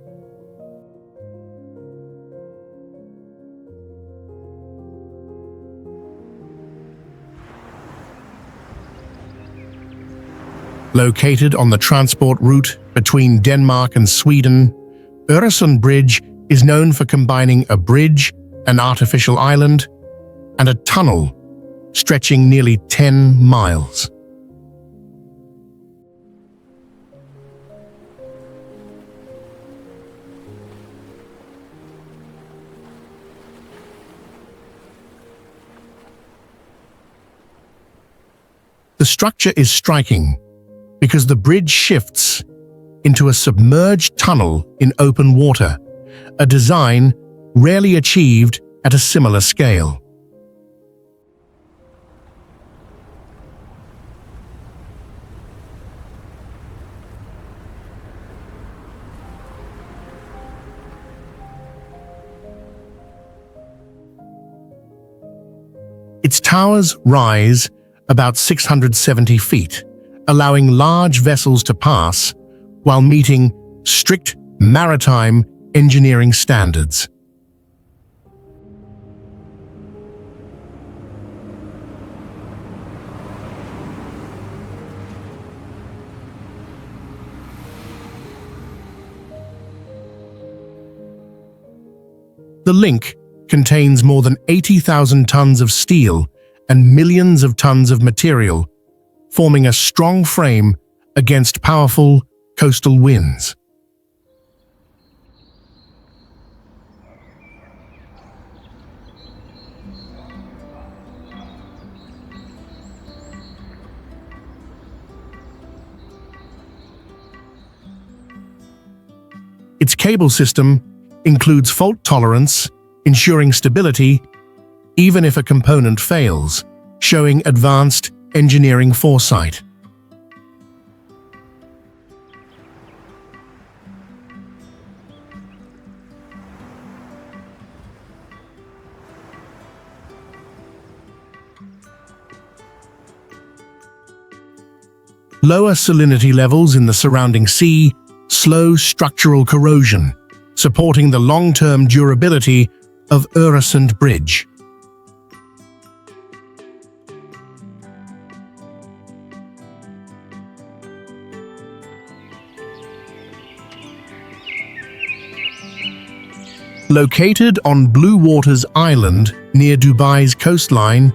Located on the transport route between Denmark and Sweden, Öresund Bridge is known for combining a bridge, an artificial island, and a tunnel stretching nearly 10 miles. The structure is striking because the bridge shifts into a submerged tunnel in open water, a design rarely achieved at a similar scale. Its towers rise about 670 feet, allowing large vessels to pass while meeting strict maritime engineering standards. The link contains more than 80,000 tons of steel and millions of tons of material, forming a strong frame against powerful coastal winds. Its cable system includes fault tolerance, ensuring stability even if a component fails, showing advanced engineering foresight. Lower salinity levels in the surrounding sea slow structural corrosion, supporting the long-term durability of Öresund Bridge. Located on Blue Waters Island near Dubai's coastline,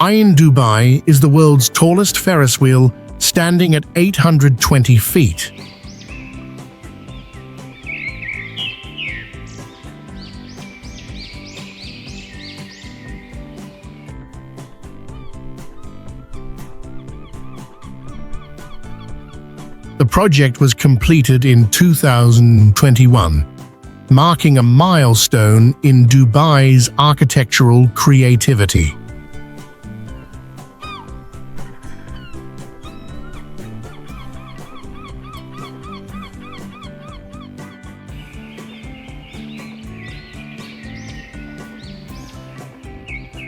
Ain Dubai is the world's tallest Ferris wheel, standing at 820 feet. The project was completed in 2021, marking a milestone in Dubai's architectural creativity.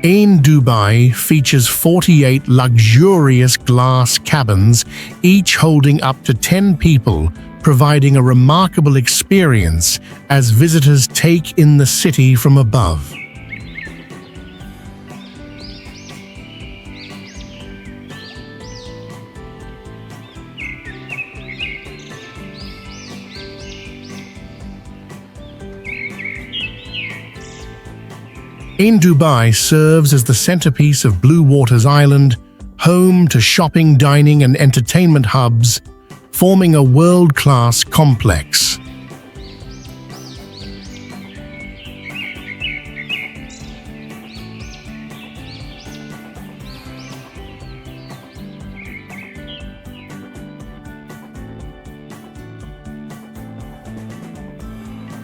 Ain Dubai features 48 luxurious glass cabins, each holding up to 10 people, providing a remarkable experience as visitors take in the city from above. Ain Dubai serves as the centerpiece of Blue Waters Island, home to shopping, dining, and entertainment hubs, forming a world-class complex.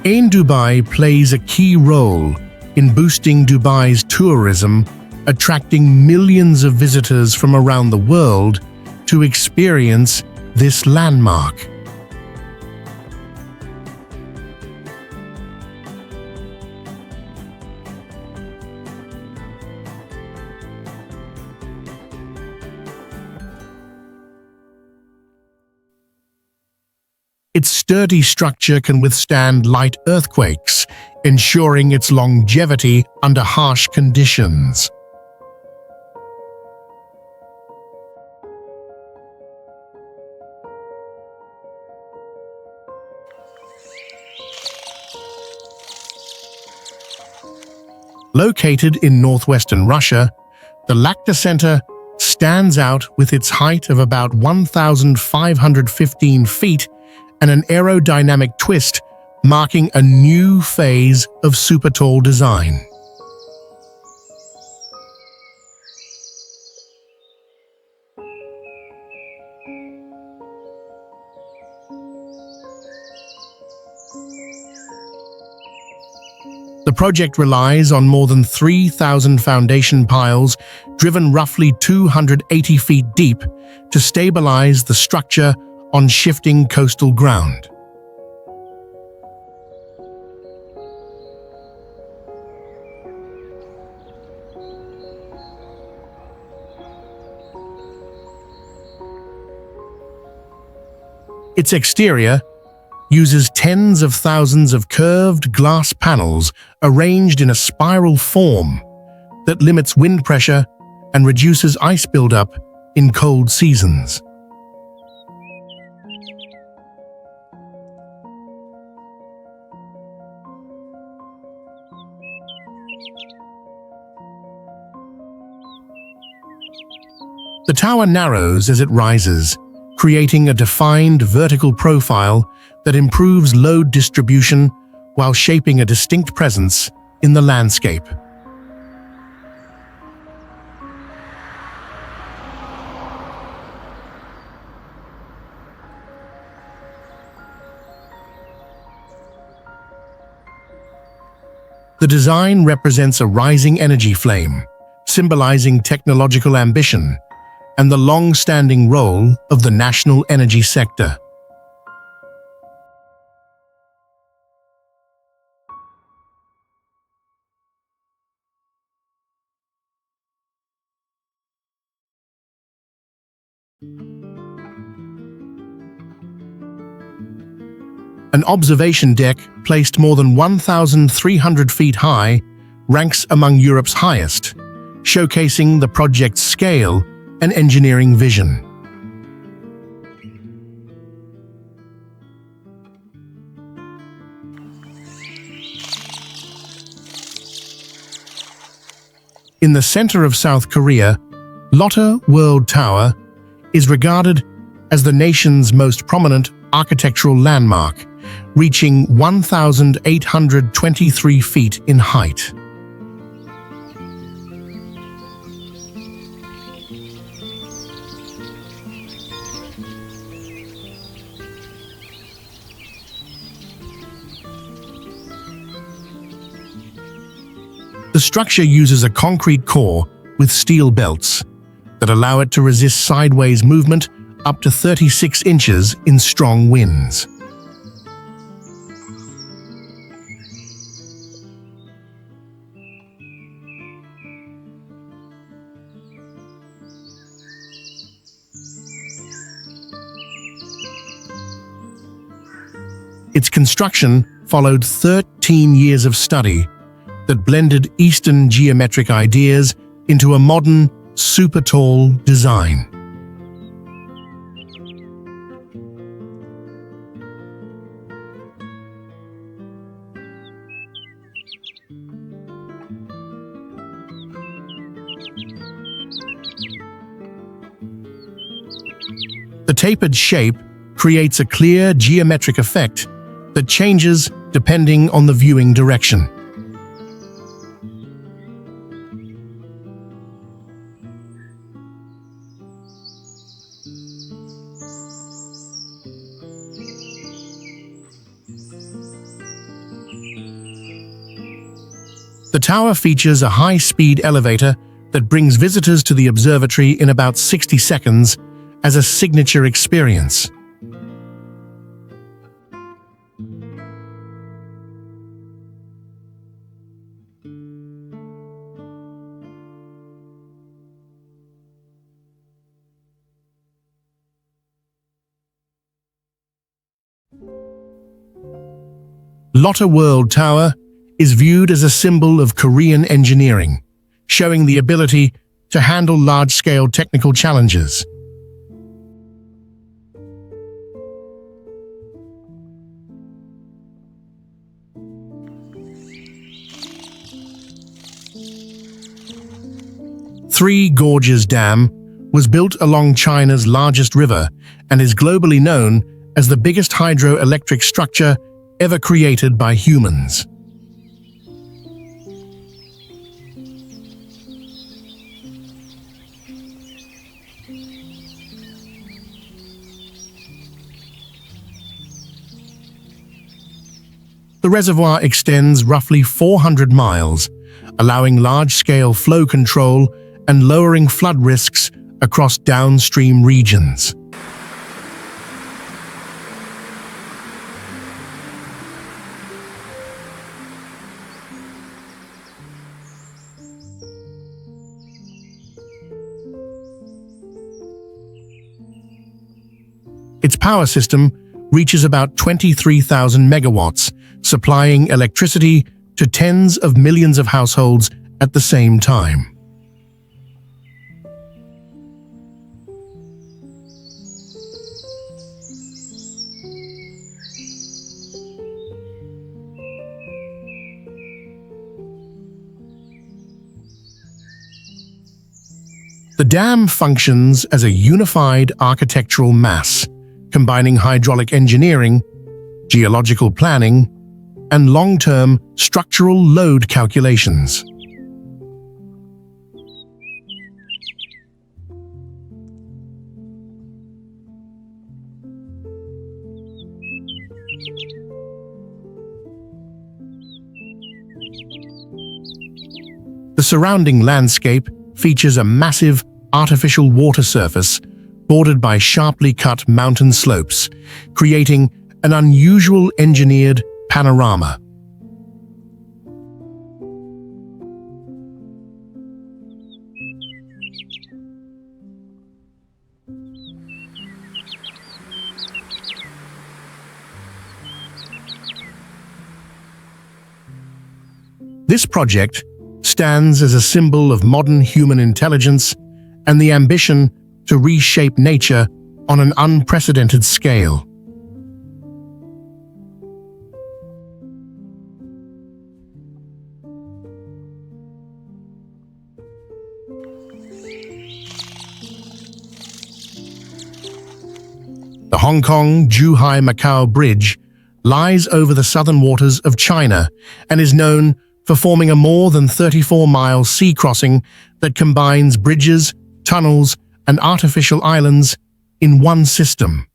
Ain Dubai plays a key role in boosting Dubai's tourism, attracting millions of visitors from around the world to experience this landmark. Its sturdy structure can withstand light earthquakes, ensuring its longevity under harsh conditions. Located in northwestern Russia, the Lakta Center stands out with its height of about 1,515 feet and an aerodynamic twist marking a new phase of super tall design. The project relies on more than 3,000 foundation piles driven roughly 280 feet deep to stabilize the structure on shifting coastal ground. Its exterior uses tens of thousands of curved glass panels arranged in a spiral form that limits wind pressure and reduces ice buildup in cold seasons. The tower narrows as it rises, creating a defined vertical profile that improves load distribution while shaping a distinct presence in the landscape. The design represents a rising energy flame, symbolizing technological ambition and the long-standing role of the national energy sector. An observation deck placed more than 1,300 feet high ranks among Europe's highest, showcasing the project's scale and engineering vision. In the center of South Korea, Lotte World Tower is regarded as the nation's most prominent architectural landmark, reaching 1,823 feet in height. The structure uses a concrete core with steel belts that allow it to resist sideways movement up to 36 inches in strong winds. Its construction followed 13 years of study that blended Eastern geometric ideas into a modern, super-tall design. The tapered shape creates a clear geometric effect that changes depending on the viewing direction. The tower features a high-speed elevator that brings visitors to the observatory in about 60 seconds as a signature experience. Lotte World Tower is viewed as a symbol of Korean engineering, showing the ability to handle large-scale technical challenges. Three Gorges Dam was built along China's largest river and is globally known as the biggest hydroelectric structure ever created by humans. The reservoir extends roughly 400 miles, allowing large-scale flow control and lowering flood risks across downstream regions. Its power system reaches about 23,000 megawatts, supplying electricity to tens of millions of households at the same time. The dam functions as a unified architectural mass, combining hydraulic engineering, geological planning, and long-term structural load calculations. The surrounding landscape features a massive artificial water surface bordered by sharply cut mountain slopes, creating an unusual engineered panorama. This project stands as a symbol of modern human intelligence and the ambition to reshape nature on an unprecedented scale. The Hong Kong-Zhuhai-Macau Bridge lies over the southern waters of China and is known for forming a more than 34-mile sea crossing that combines bridges, tunnels, and artificial islands in one system.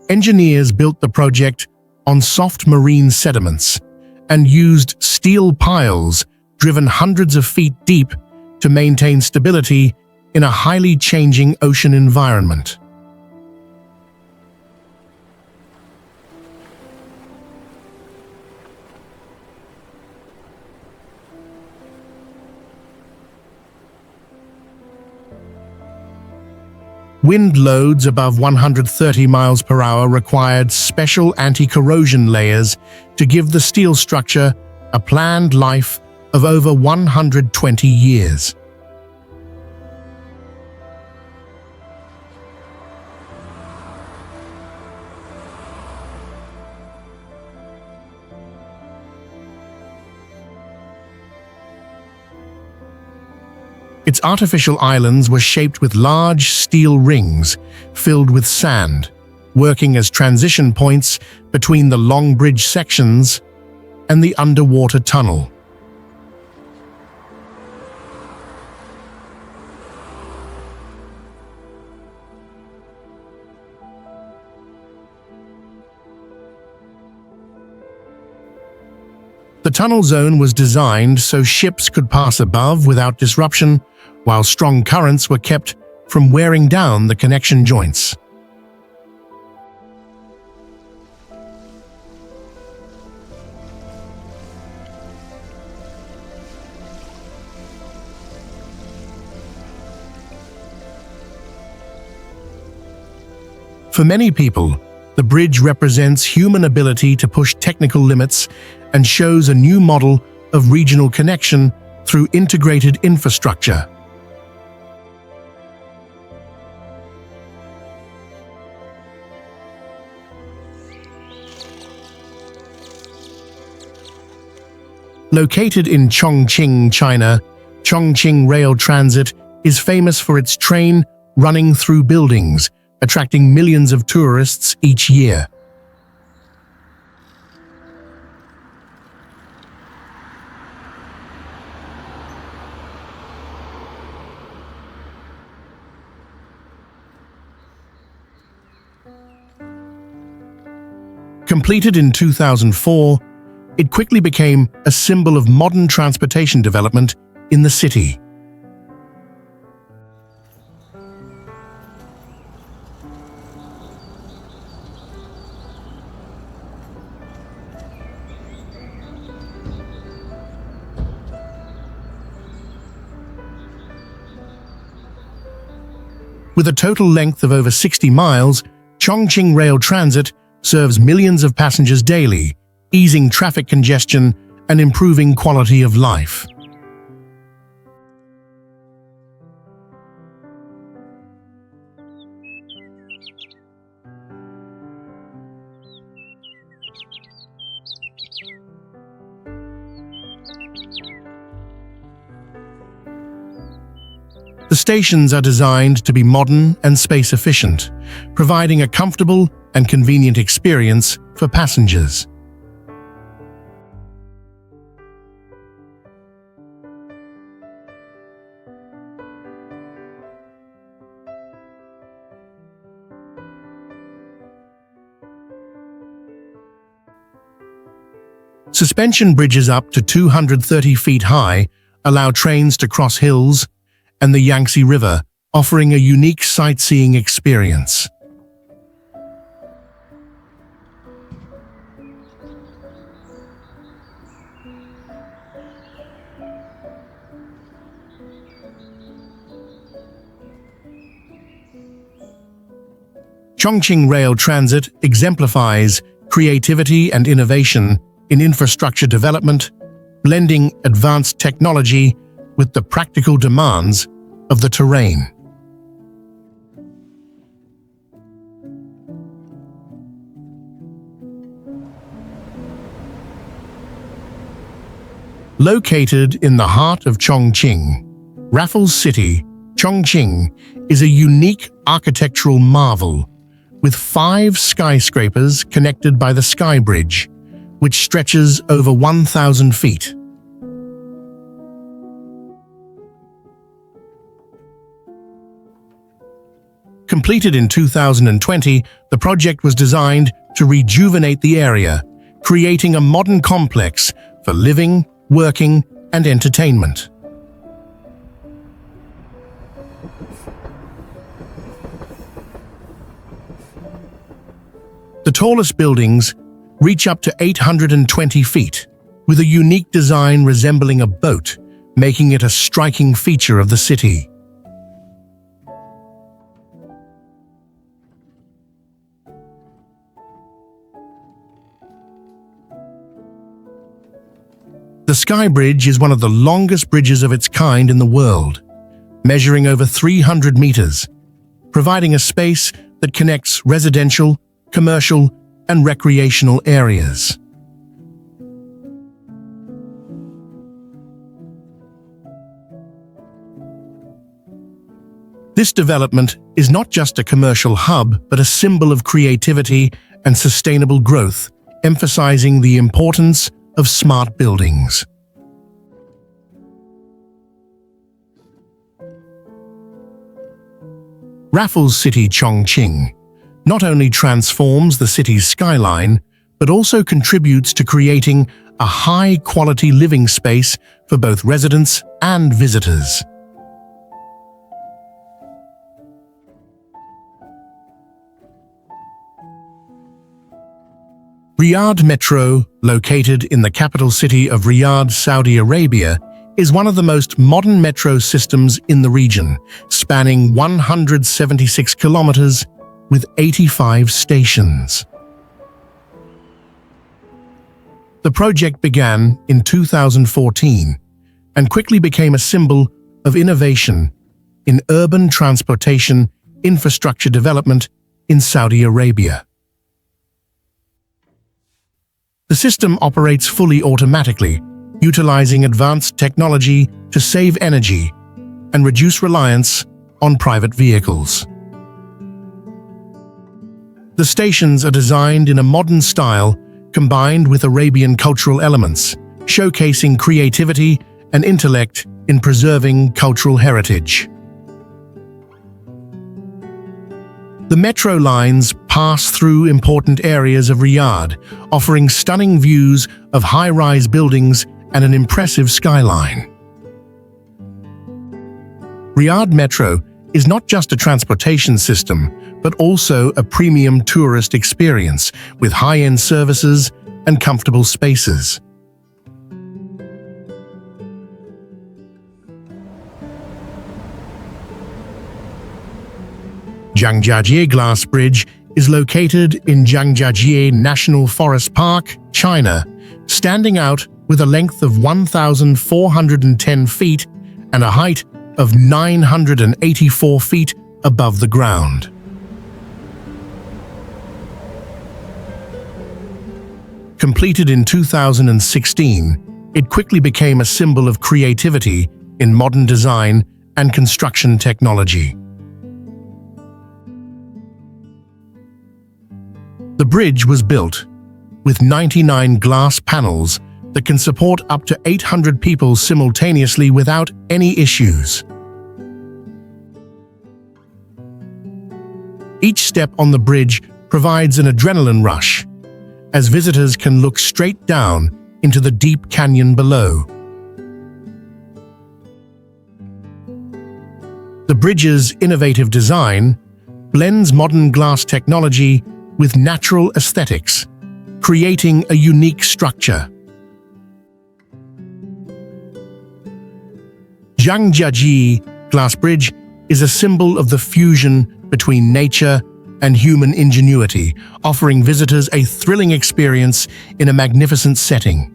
Engineers built the project on soft marine sediments and used steel piles driven hundreds of feet deep to maintain stability in a highly changing ocean environment. Wind loads above 130 miles per hour required special anti-corrosion layers to give the steel structure a planned life of over 120 years. Its artificial islands were shaped with large steel rings filled with sand, working as transition points between the long bridge sections and the underwater tunnel. The tunnel zone was designed so ships could pass above without disruption, while strong currents were kept from wearing down the connection joints. For many people, the bridge represents human ability to push technical limits and shows a new model of regional connection through integrated infrastructure. Located in Chongqing, China, Chongqing Rail Transit is famous for its train running through buildings, attracting millions of tourists each year. Completed in 2004, it quickly became a symbol of modern transportation development in the city. With a total length of over 60 miles, Chongqing Rail Transit serves millions of passengers daily, easing traffic congestion and improving quality of life. The stations are designed to be modern and space-efficient, providing a comfortable and convenient experience for passengers. Suspension bridges up to 230 feet high allow trains to cross hills and the Yangtze River, offering a unique sightseeing experience. Chongqing Rail Transit exemplifies creativity and innovation in infrastructure development, blending advanced technology with the practical demands of the terrain. Located in the heart of Chongqing, Raffles City, Chongqing is a unique architectural marvel with 5 skyscrapers connected by the Sky Bridge, which stretches over 1,000 feet. Completed in 2020, the project was designed to rejuvenate the area, creating a modern complex for living, working, and entertainment. The tallest buildings reach up to 820 feet, with a unique design resembling a boat, making it a striking feature of the city. The Sky Bridge is one of the longest bridges of its kind in the world, measuring over 300 meters, providing a space that connects residential, commercial, and recreational areas. This development is not just a commercial hub, but a symbol of creativity and sustainable growth, emphasizing the importance of smart buildings. Raffles City Chongqing not only transforms the city's skyline, but also contributes to creating a high-quality living space for both residents and visitors. Riyadh Metro, located in the capital city of Riyadh, Saudi Arabia, is one of the most modern metro systems in the region, spanning 176 kilometers with 85 stations. The project began in 2014 and quickly became a symbol of innovation in urban transportation infrastructure development in Saudi Arabia. The system operates fully automatically, utilizing advanced technology to save energy and reduce reliance on private vehicles. The stations are designed in a modern style combined with Arabian cultural elements, showcasing creativity and intellect in preserving cultural heritage. The metro lines pass through important areas of Riyadh, offering stunning views of high-rise buildings and an impressive skyline. Riyadh Metro is not just a transportation system, but also a premium tourist experience with high-end services and comfortable spaces. Zhangjiajie Glass Bridge is located in Zhangjiajie National Forest Park, China, standing out with a length of 1,410 feet and a height of 984 feet above the ground. Completed in 2016, it quickly became a symbol of creativity in modern design and construction technology. The bridge was built with 99 glass panels that can support up to 800 people simultaneously without any issues. Each step on the bridge provides an adrenaline rush, as visitors can look straight down into the deep canyon below. The bridge's innovative design blends modern glass technology with natural aesthetics, creating a unique structure. Zhangjiajie Glass Bridge is a symbol of the fusion between nature and human ingenuity, offering visitors a thrilling experience in a magnificent setting.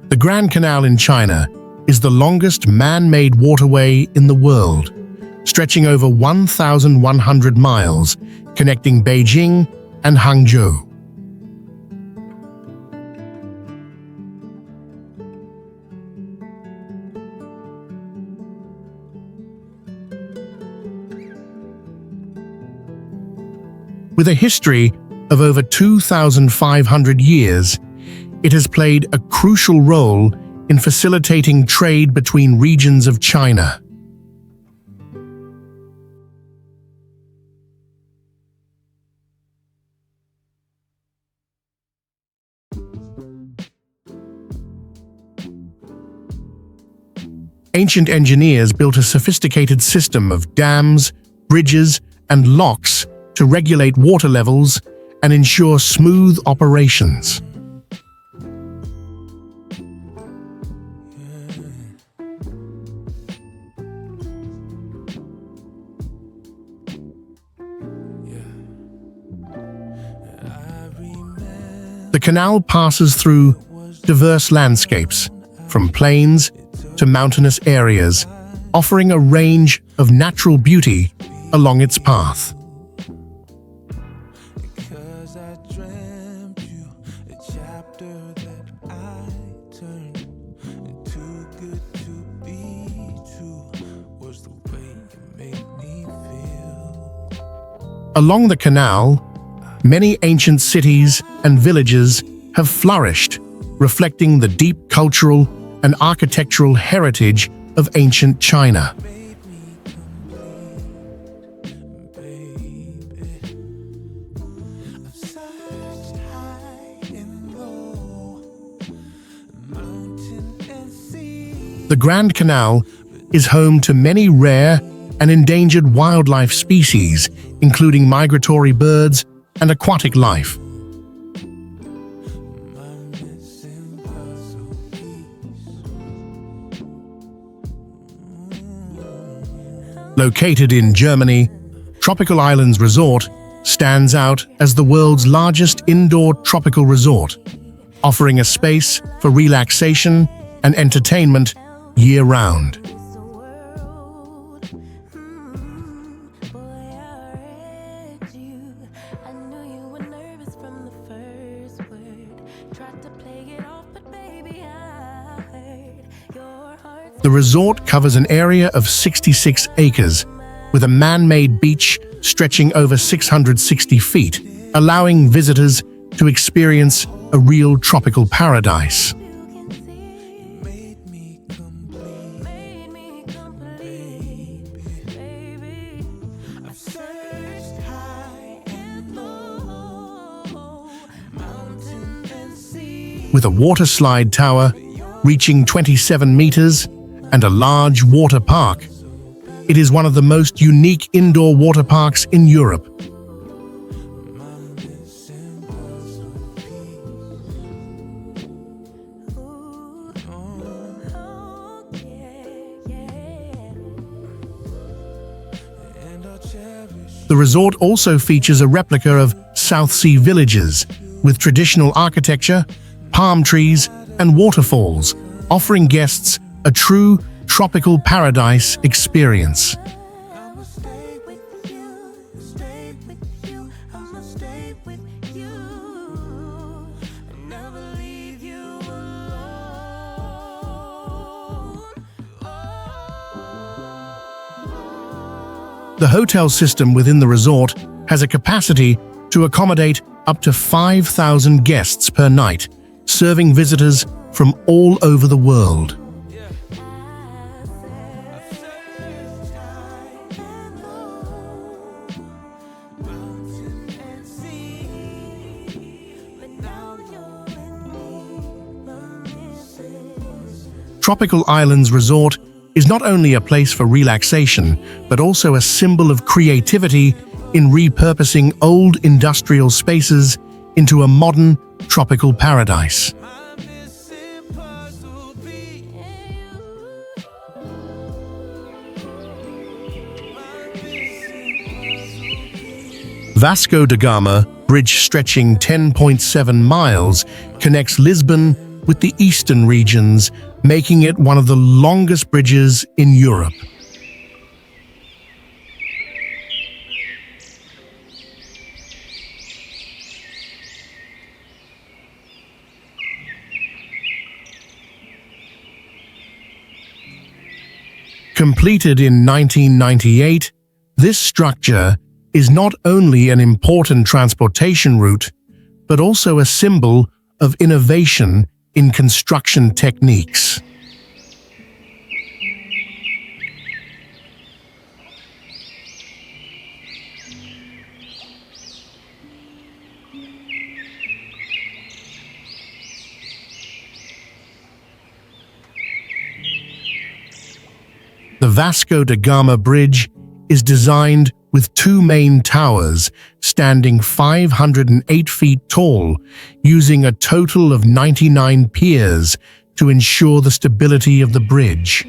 The Grand Canal in China is the longest man-made waterway in the world, stretching over 1,100 miles, connecting Beijing and Hangzhou. With a history of over 2,500 years, it has played a crucial role in facilitating trade between regions of China. Ancient engineers built a sophisticated system of dams, bridges, and locks to regulate water levels and ensure smooth operations. The canal passes through diverse landscapes, from plains to mountainous areas, offering a range of natural beauty along its path. Along the canal, many ancient cities and villages have flourished, reflecting the deep cultural and architectural heritage of ancient China. The Grand Canal is home to many rare and endangered wildlife species, including migratory birds and aquatic life. Located in Germany, Tropical Islands Resort stands out as the world's largest indoor tropical resort, offering a space for relaxation and entertainment year-round. The resort covers an area of 66 acres, with a man-made beach stretching over 660 feet, allowing visitors to experience a real tropical paradise. With a water slide tower reaching 27 meters and a large water park, it is one of the most unique indoor water parks in Europe. The resort also features a replica of South Sea villages with traditional architecture, palm trees, and waterfalls, offering guests a true tropical paradise experience. The hotel system within the resort has a capacity to accommodate up to 5,000 guests per night, serving visitors from all over the world. Tropical Islands Resort is not only a place for relaxation, but also a symbol of creativity in repurposing old industrial spaces into a modern tropical paradise. Vasco da Gama Bridge, stretching 10.7 miles, connects Lisbon with the eastern regions, making it one of the longest bridges in Europe. Completed in 1998, this structure is not only an important transportation route, but also a symbol of innovation in construction techniques. The Vasco da Gama Bridge is designed with two main towers standing 508 feet tall, using a total of 99 piers to ensure the stability of the bridge.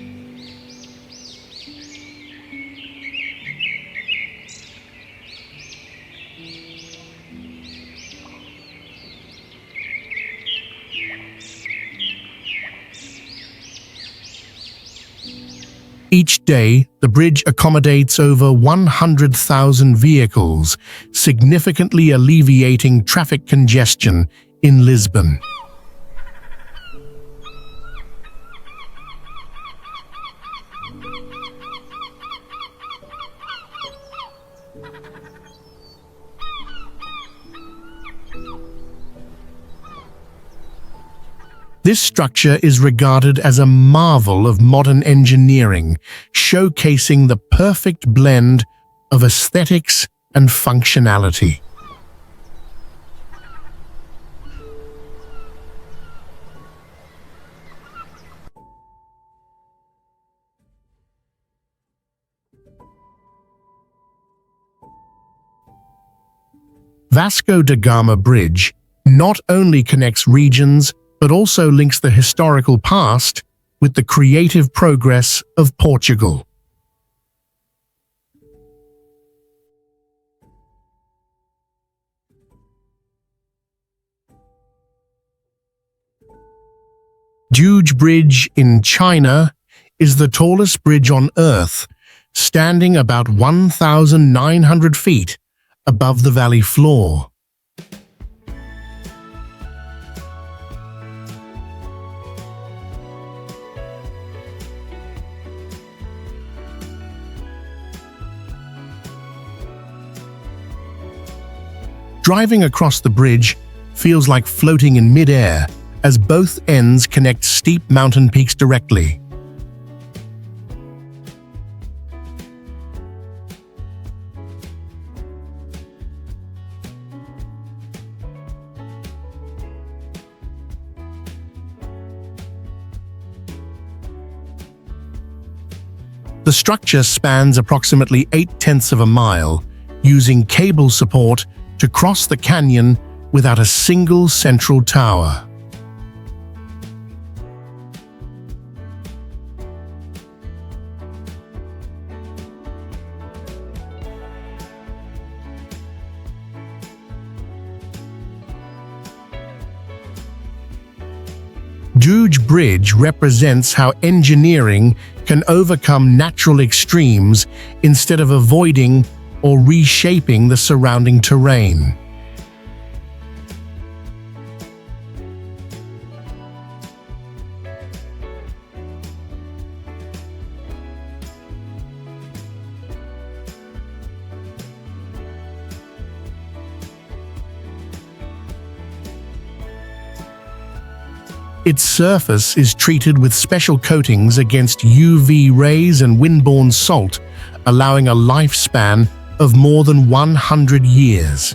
Each day, the bridge accommodates over 100,000 vehicles, significantly alleviating traffic congestion in Lisbon. This structure is regarded as a marvel of modern engineering, showcasing the perfect blend of aesthetics and functionality. Vasco da Gama Bridge not only connects regions but also links the historical past with the creative progress of Portugal. Duje Bridge in China is the tallest bridge on Earth, standing about 1,900 feet above the valley floor. Driving across the bridge feels like floating in mid-air as both ends connect steep mountain peaks directly. The structure spans approximately 8/10 of a mile, using cable support to cross the canyon without a single central tower. Duje Bridge represents how engineering can overcome natural extremes instead of avoiding or reshaping the surrounding terrain. Its surface is treated with special coatings against UV rays and windborne salt, allowing a lifespan of more than 100 years.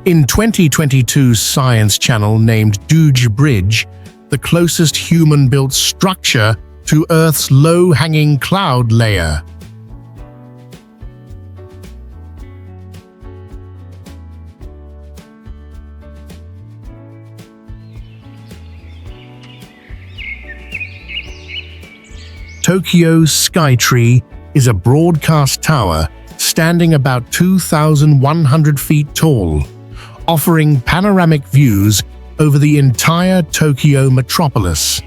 In 2022's Science Channel named Duje Bridge, the closest human-built structure to Earth's low-hanging cloud layer. Tokyo's Skytree is a broadcast tower standing about 2,100 feet tall, offering panoramic views over the entire Tokyo metropolis.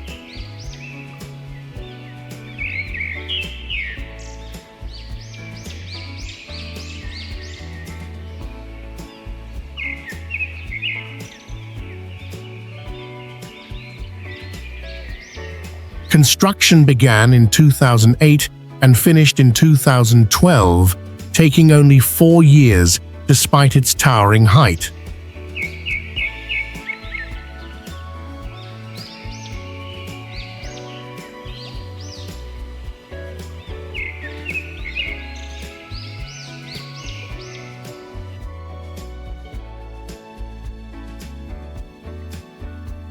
Construction began in 2008 and finished in 2012, taking only 4 years despite its towering height.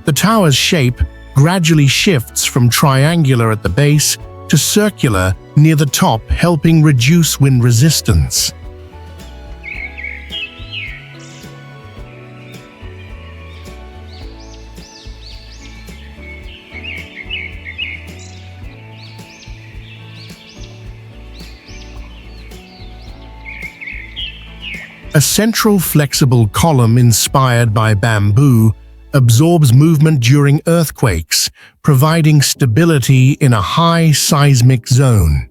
The tower's shape gradually shifts from triangular at the base to circular near the top, helping reduce wind resistance. A central flexible column inspired by bamboo absorbs movement during earthquakes, providing stability in a high seismic zone.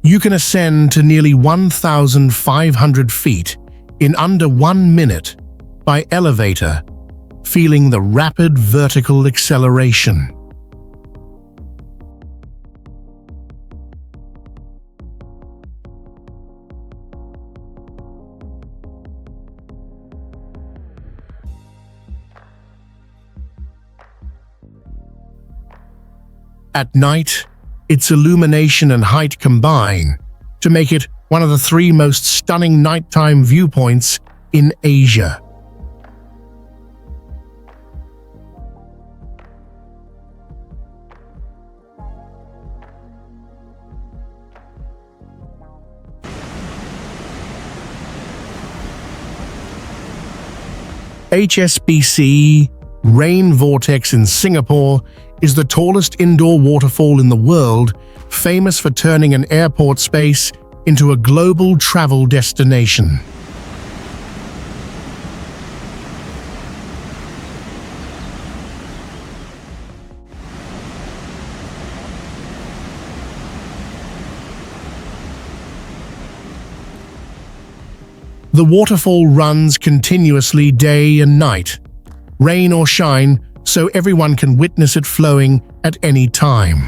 You can ascend to nearly 1,500 feet in under 1 minute by elevator, feeling the rapid vertical acceleration. At night, its illumination and height combine to make it one of the three most stunning nighttime viewpoints in Asia. HSBC Rain Vortex in Singapore is the tallest indoor waterfall in the world, famous for turning an airport space into a global travel destination. The waterfall runs continuously day and night, rain or shine, so everyone can witness it flowing at any time.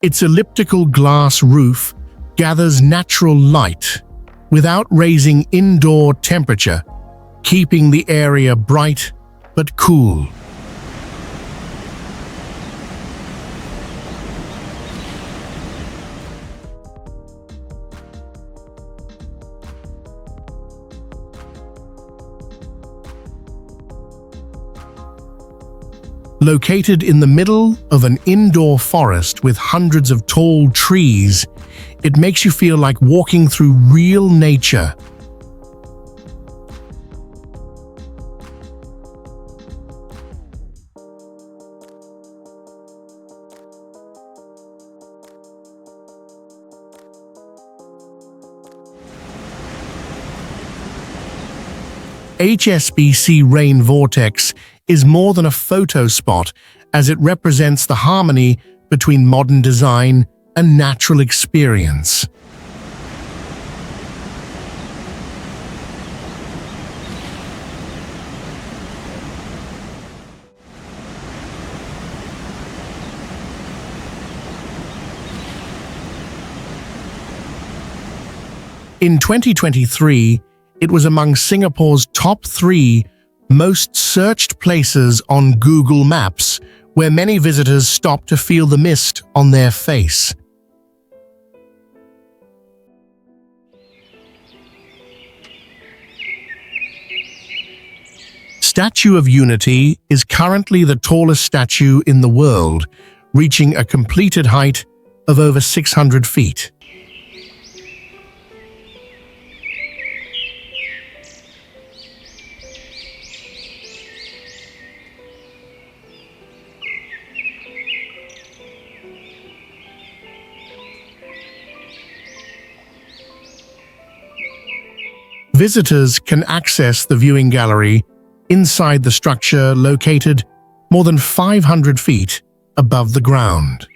Its elliptical glass roof gathers natural light without raising indoor temperature, keeping the area bright but cool. Located in the middle of an indoor forest with hundreds of tall trees, it makes you feel like walking through real nature. HSBC Rain Vortex is more than a photo spot, as it represents the harmony between modern design and natural experience. In 2023, it was among Singapore's top 3 most searched places on Google Maps, where many visitors stop to feel the mist on their face. Statue of Unity is currently the tallest statue in the world, reaching a completed height of over 600 feet. Visitors can access the viewing gallery inside the structure located more than 500 feet above the ground.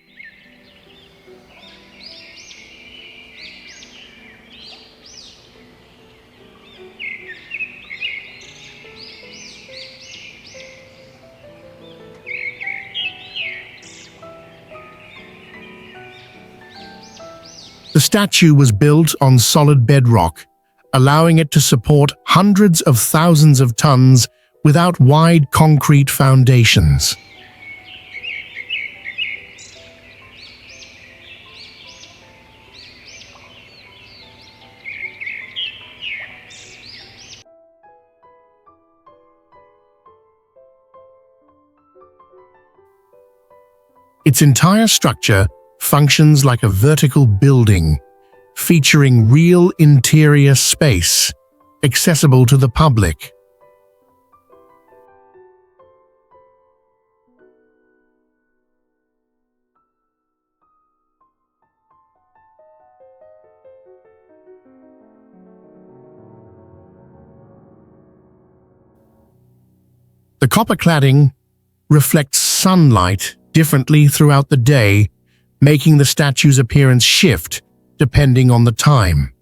The statue was built on solid bedrock, allowing it to support hundreds of thousands of tons without wide concrete foundations. Its entire structure functions like a vertical building, featuring real interior space, accessible to the public. The copper cladding reflects sunlight differently throughout the day, making the statue's appearance shift depending on the time.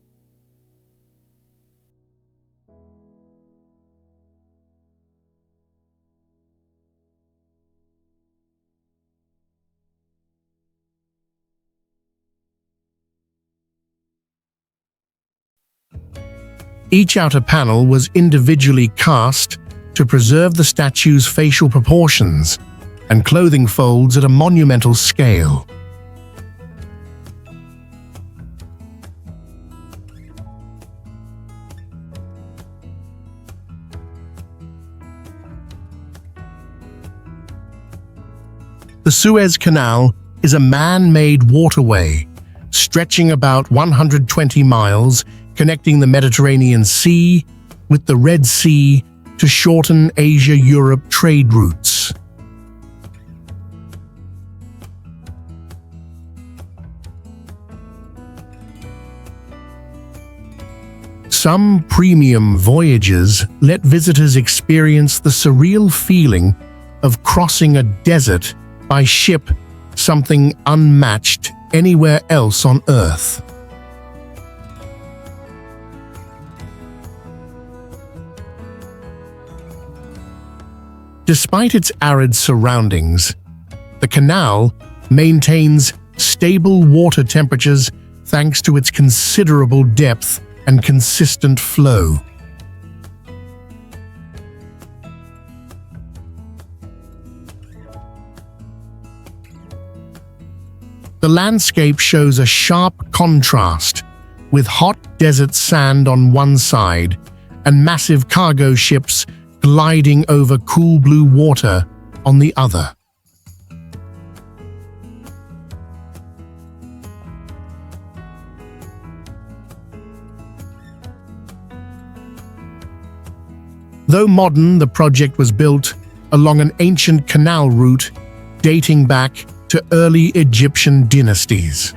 Each outer panel was individually cast to preserve the statue's facial proportions and clothing folds at a monumental scale. The Suez Canal is a man-made waterway stretching about 120 miles, connecting the Mediterranean Sea with the Red Sea to shorten Asia-Europe trade routes. Some premium voyages let visitors experience the surreal feeling of crossing a desert by ship, something unmatched anywhere else on Earth. Despite its arid surroundings, the canal maintains stable water temperatures thanks to its considerable depth and consistent flow. The landscape shows a sharp contrast, with hot desert sand on one side and massive cargo ships gliding over cool blue water on the other. Though modern, the project was built along an ancient canal route dating back to early Egyptian dynasties.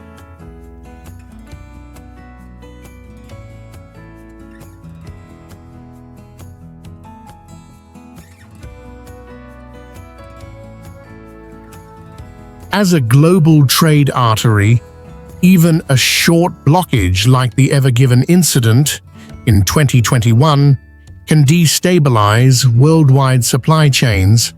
As a global trade artery, even a short blockage like the Ever Given incident in 2021 can destabilize worldwide supply chains.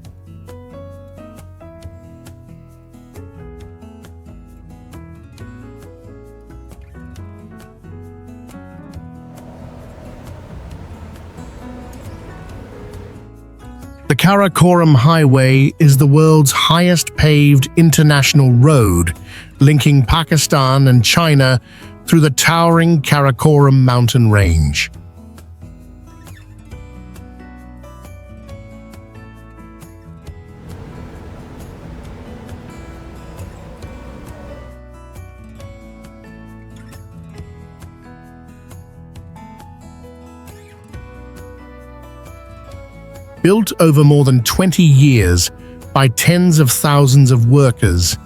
The Karakoram Highway is the world's highest paved international road, linking Pakistan and China through the towering Karakoram mountain range. Built over more than 20 years by tens of thousands of workers,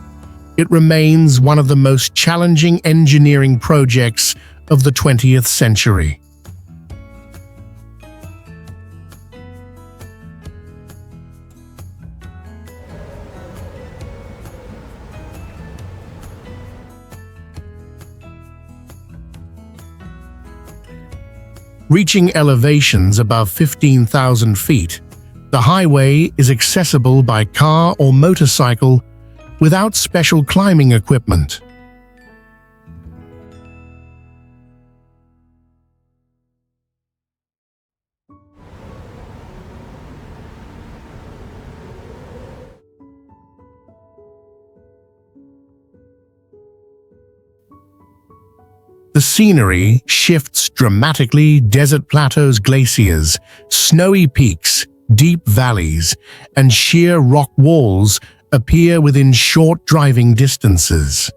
it remains one of the most challenging engineering projects of the 20th century. Reaching elevations above 15,000 feet, the highway is accessible by car or motorcycle without special climbing equipment. The scenery shifts dramatically: desert plateaus, glaciers, snowy peaks, deep valleys, and sheer rock walls appear within short driving distances.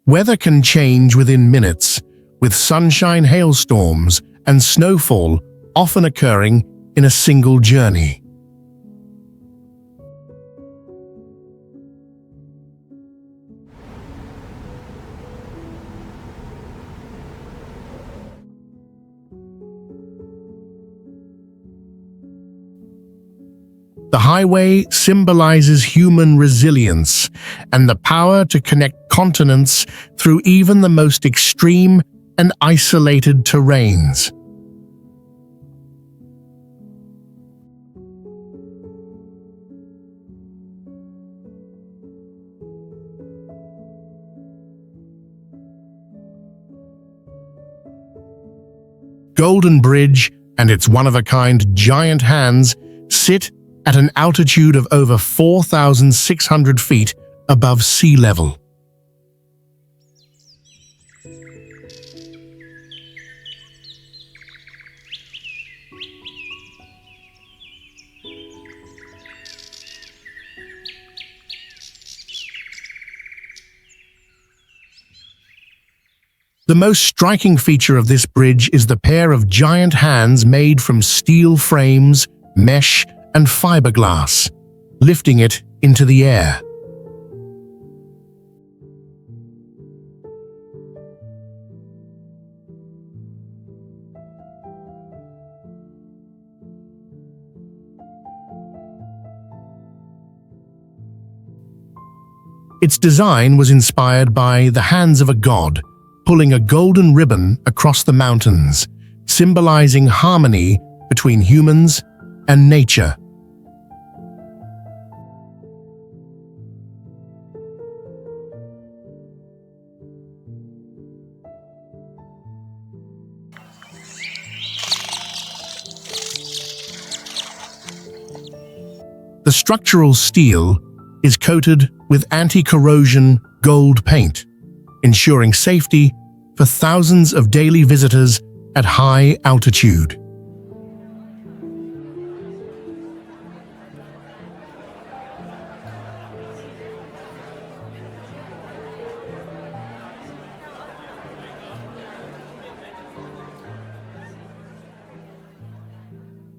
Weather can change within minutes, with sunshine, hailstorms, and snowfall often occurring in a single journey. The highway symbolizes human resilience and the power to connect continents through even the most extreme and isolated terrains. Golden Bridge and its one-of-a-kind giant hands sit at an altitude of over 4,600 feet above sea level. The most striking feature of this bridge is the pair of giant hands made from steel frames, mesh, and fiberglass, lifting it into the air. Its design was inspired by the hands of a god, pulling a golden ribbon across the mountains, symbolizing harmony between humans and nature. The structural steel is coated with anti-corrosion gold paint, ensuring safety for thousands of daily visitors at high altitude.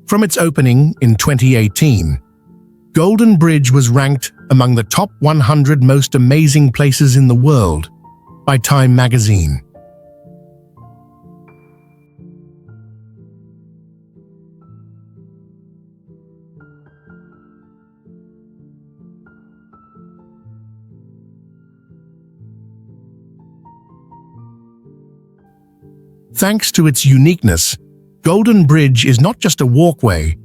From its opening in 2018, Golden Bridge was ranked among the top 100 most amazing places in the world by Time magazine. Thanks to its uniqueness, Golden Bridge is not just a walkway,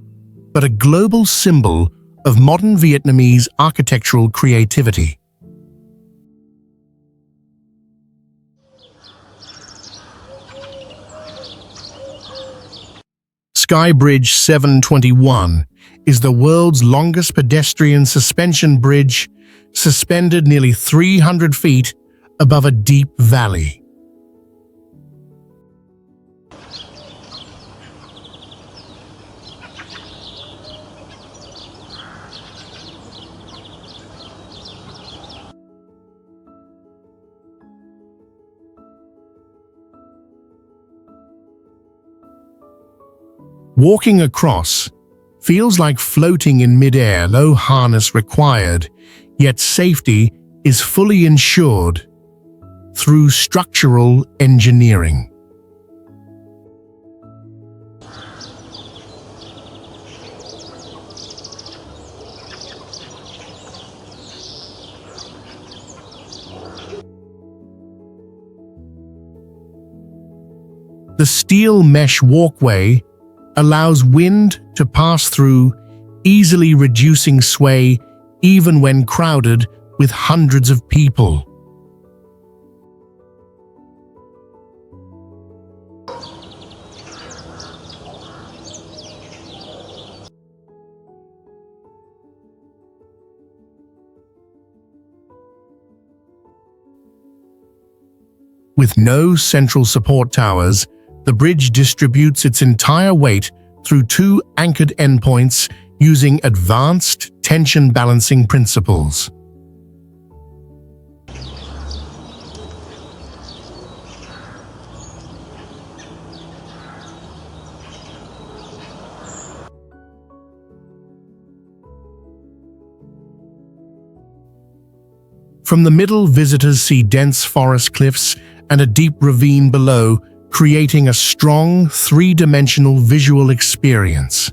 but a global symbol of modern Vietnamese architectural creativity. Sky Bridge 721 is the world's longest pedestrian suspension bridge, suspended nearly 300 feet above a deep valley. Walking across feels like floating in midair, no harness required, yet safety is fully ensured through structural engineering. The steel mesh walkway allows wind to pass through, easily reducing sway even when crowded with hundreds of people. With no central support towers, the bridge distributes its entire weight through two anchored endpoints using advanced tension balancing principles. From the middle, visitors see dense forest cliffs and a deep ravine below, creating a strong, three-dimensional visual experience.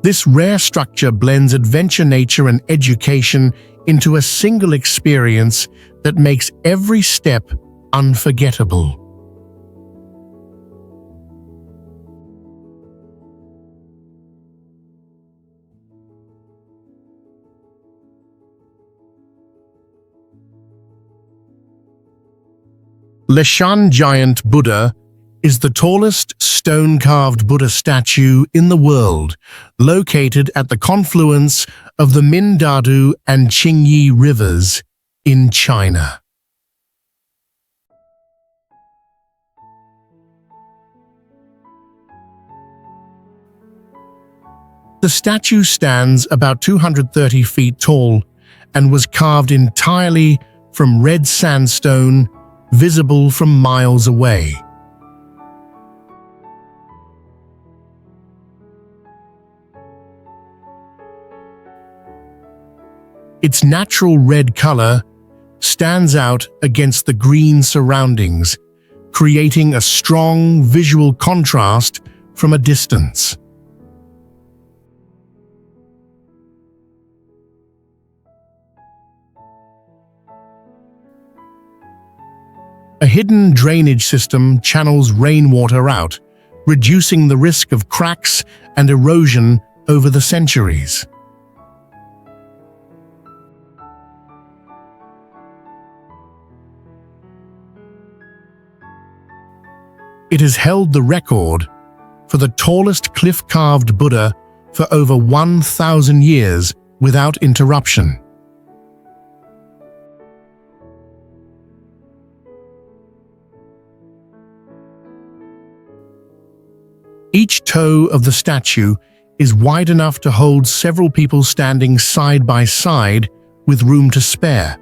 This rare structure blends adventure, nature, and education into a single experience that makes every step unforgettable. Leshan Giant Buddha is the tallest stone-carved Buddha statue in the world, located at the confluence of the Mindadu and Qingyi rivers in China. The statue stands about 230 feet tall and was carved entirely from red sandstone, visible from miles away. Its natural red color stands out against the green surroundings, creating a strong visual contrast from a distance. A hidden drainage system channels rainwater out, reducing the risk of cracks and erosion over the centuries. It has held the record for the tallest cliff-carved Buddha for over 1,000 years without interruption. Each toe of the statue is wide enough to hold several people standing side by side with room to spare.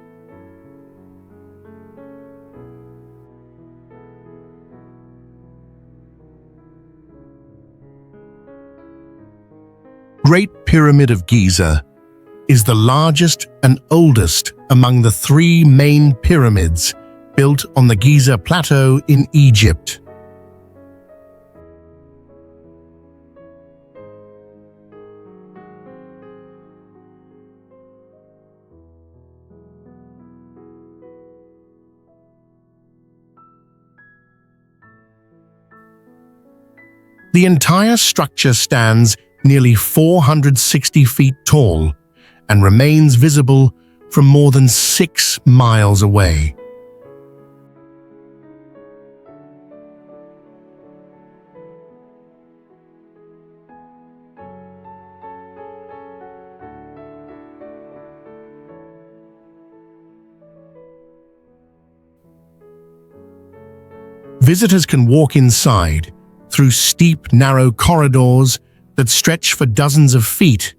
Great Pyramid of Giza is the largest and oldest among the three main pyramids built on the Giza Plateau in Egypt. The entire structure stands nearly 460 feet tall and remains visible from more than 6 miles away. Visitors can walk inside through steep, narrow corridors that stretch for dozens of feet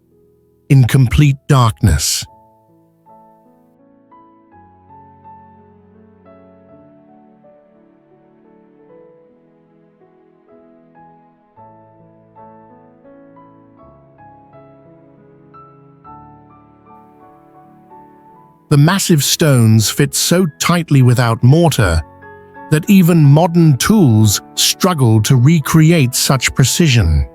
in complete darkness. The massive stones fit so tightly without mortar that even modern tools struggle to recreate such precision.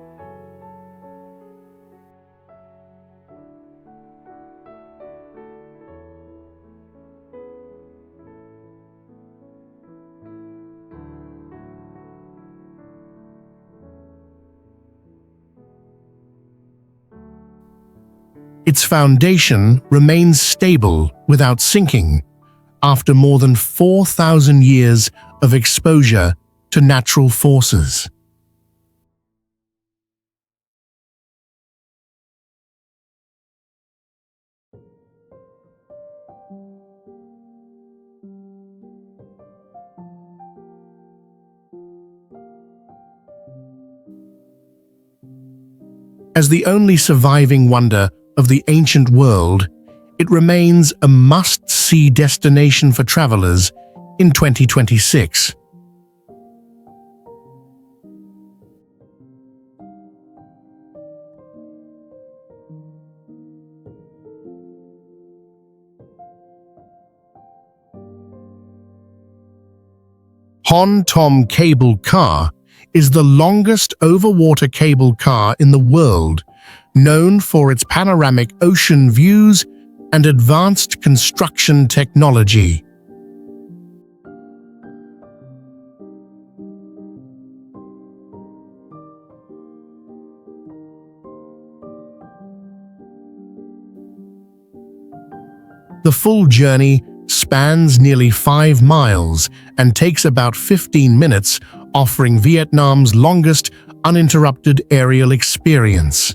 Its foundation remains stable without sinking after more than 4,000 years of exposure to natural forces. As the only surviving wonder of the ancient world, it remains a must-see destination for travelers in 2026. Hon Tom Cable Car is the longest overwater cable car in the world, known for its panoramic ocean views and advanced construction technology. The full journey spans nearly 5 miles and takes about 15 minutes, offering Vietnam's longest uninterrupted aerial experience.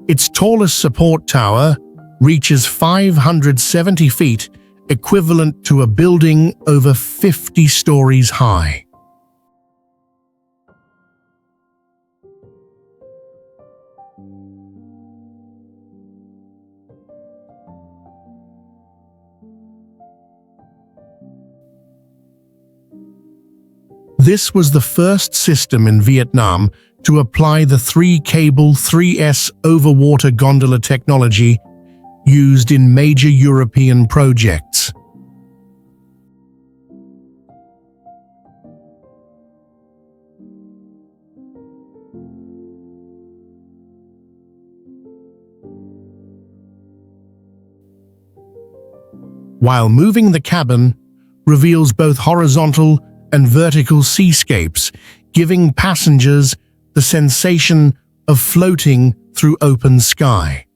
Its tallest support tower reaches 570 feet, equivalent to a building over 50 stories high. This was the first system in Vietnam to apply the three-cable 3S overwater gondola technology used in major European projects. While moving, the cabin reveals both horizontal and vertical seascapes, giving passengers the sensation of floating through open sky.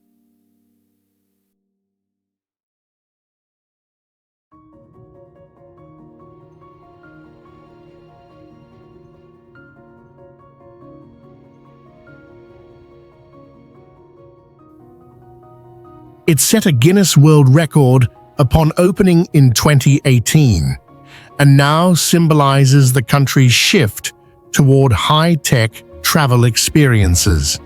It set a Guinness World Record upon opening in 2018, and now symbolizes the country's shift toward high-tech travel experiences.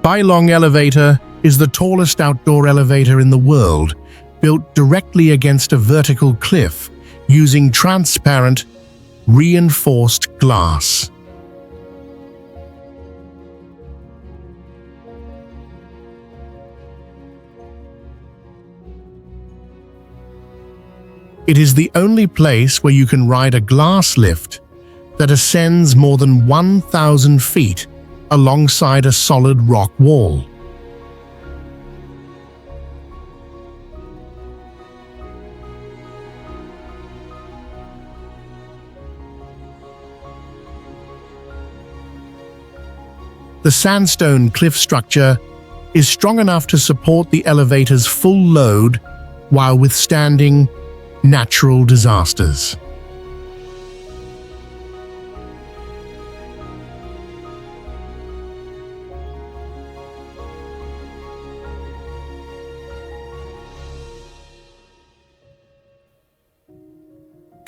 Bai Long Elevator is the tallest outdoor elevator in the world, built directly against a vertical cliff using transparent, reinforced glass. It is the only place where you can ride a glass lift that ascends more than 1,000 feet alongside a solid rock wall. The sandstone cliff structure is strong enough to support the elevator's full load while withstanding natural disasters.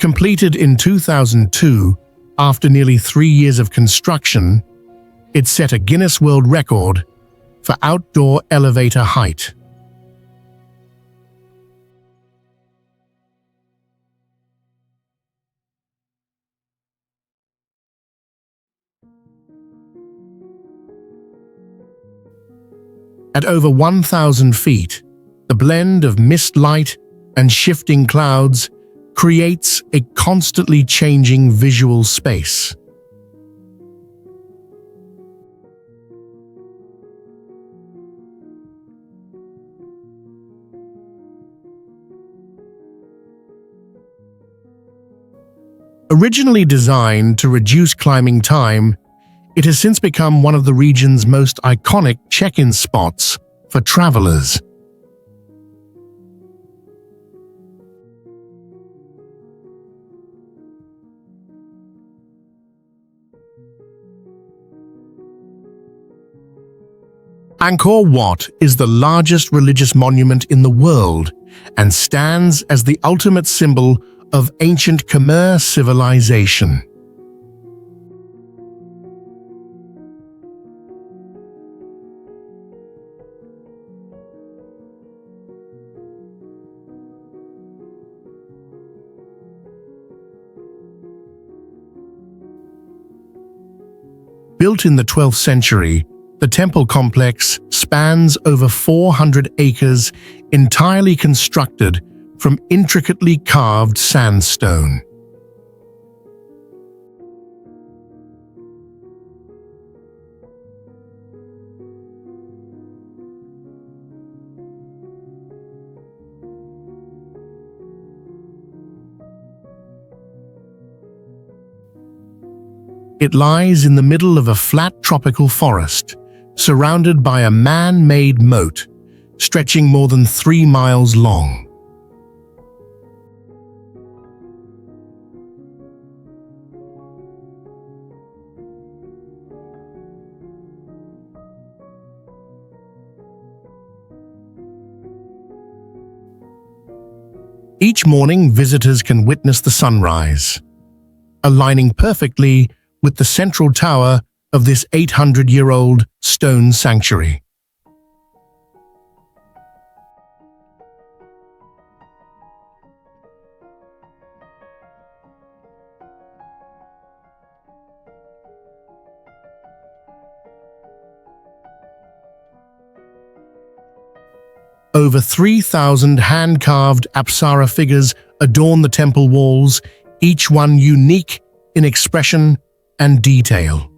Completed in 2002, after nearly 3 years of construction, it set a Guinness World Record for outdoor elevator height. At over 1,000 feet, the blend of mist light and shifting clouds creates a constantly changing visual space. Originally designed to reduce climbing time, it has since become one of the region's most iconic check-in spots for travelers. Angkor Wat is the largest religious monument in the world and stands as the ultimate symbol of ancient Khmer civilization. Built in the 12th century, the temple complex spans over 400 acres, entirely constructed from intricately carved sandstone. It lies in the middle of a flat tropical forest, surrounded by a man-made moat, stretching more than 3 miles long. Each morning, visitors can witness the sunrise, aligning perfectly with the central tower of this 800-year-old stone sanctuary. Over 3,000 hand-carved Apsara figures adorn the temple walls, each one unique in expression and detail.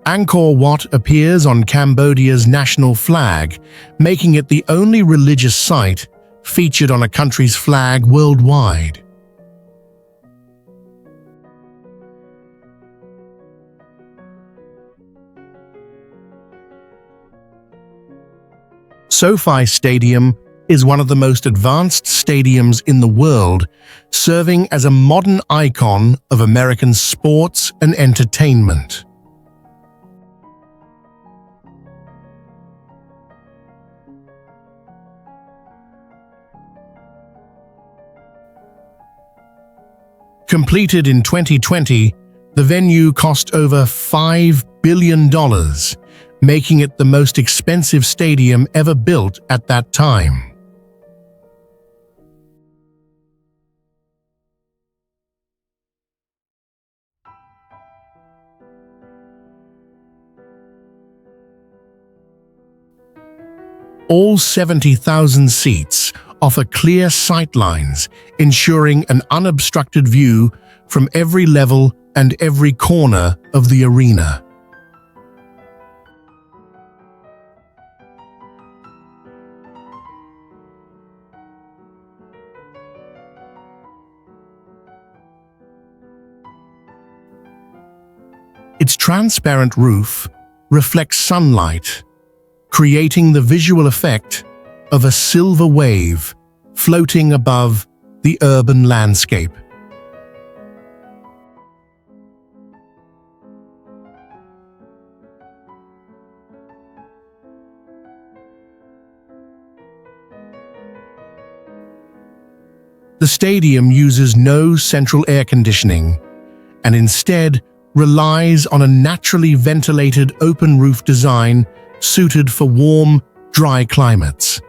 Angkor Wat appears on Cambodia's national flag, making it the only religious site featured on a country's flag worldwide. SoFi Stadium is one of the most advanced stadiums in the world, serving as a modern icon of American sports and entertainment. Completed in 2020, the venue cost over $5 billion, making it the most expensive stadium ever built at that time. All 70,000 seats offer clear sightlines, ensuring an unobstructed view from every level and every corner of the arena. Its transparent roof reflects sunlight, creating the visual effect of a silver wave floating above the urban landscape. The stadium uses no central air conditioning and instead relies on a naturally ventilated open-roof design suited for warm, dry climates.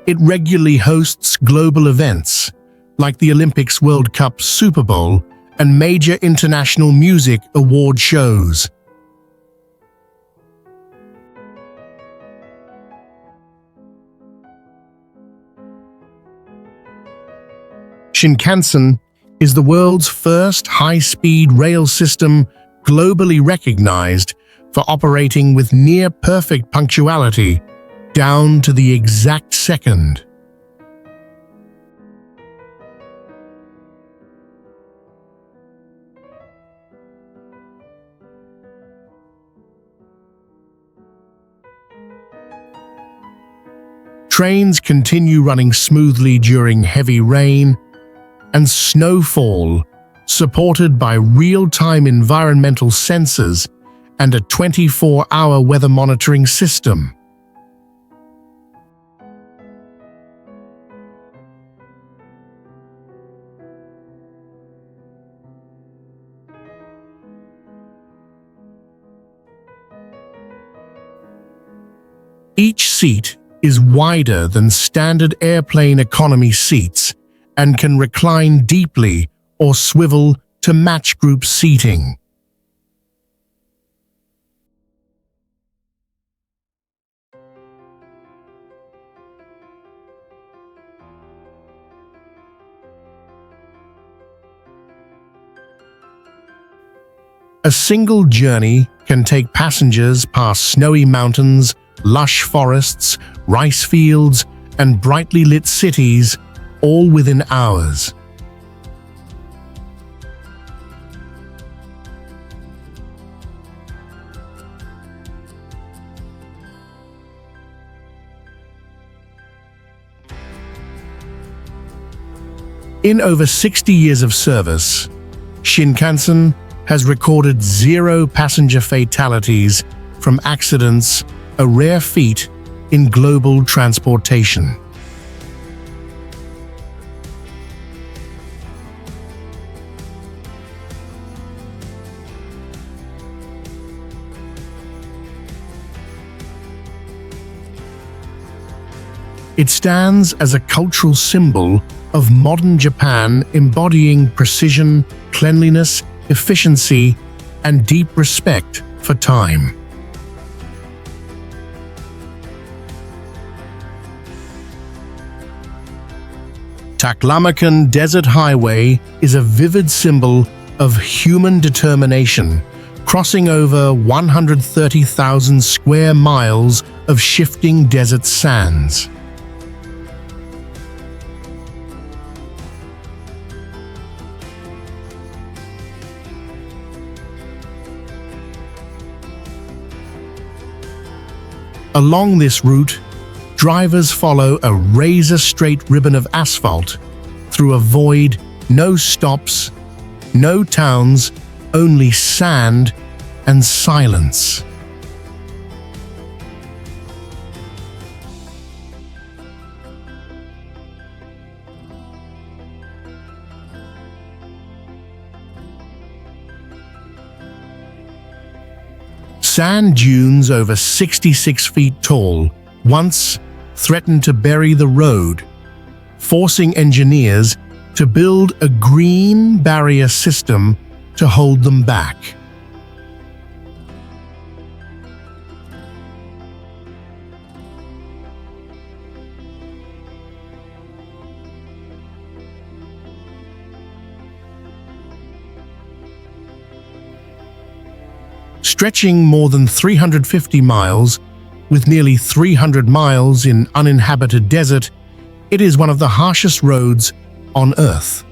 It regularly hosts global events like the Olympics, World Cup, Super Bowl, and major international music award shows. Shinkansen is the world's first high-speed rail system globally recognized for operating with near-perfect punctuality down to the exact second. Trains continue running smoothly during heavy rain and snowfall, supported by real-time environmental sensors and a 24-hour weather monitoring system. Each seat is wider than standard airplane economy seats and can recline deeply or swivel to match group seating. A single journey can take passengers past snowy mountains, lush forests, rice fields, and brightly lit cities, all within hours. In over 60 years of service, Shinkansen has recorded 0 passenger fatalities from accidents, a rare feat in global transportation. It stands as a cultural symbol of modern Japan, embodying precision, cleanliness, efficiency, and deep respect for time. Taklamakan Desert Highway is a vivid symbol of human determination, crossing over 130,000 square miles of shifting desert sands. Along this route, drivers follow a razor-straight ribbon of asphalt through a void, no stops, no towns, only sand and silence. Sand dunes over 66 feet tall once threatened to bury the road, forcing engineers to build a green barrier system to hold them back. Stretching more than 350 miles, with nearly 300 miles in uninhabited desert, it is one of the harshest roads on Earth.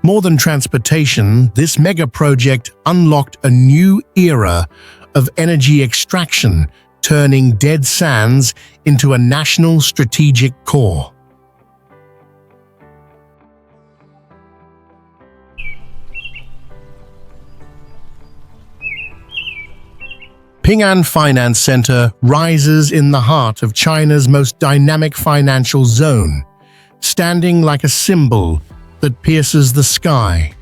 More than transportation, this megaproject unlocked a new era of energy extraction, turning dead sands into a national strategic core. Ping An Finance Center rises in the heart of China's most dynamic financial zone, standing like a symbol that pierces the sky.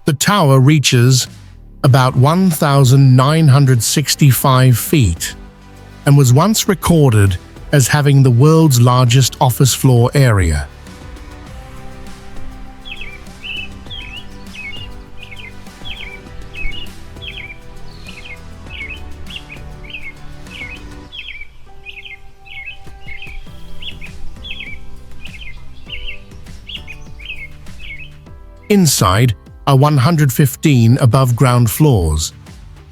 The tower reaches about 1,965 feet and was once recorded as having the world's largest office floor area. Inside are 115 above-ground floors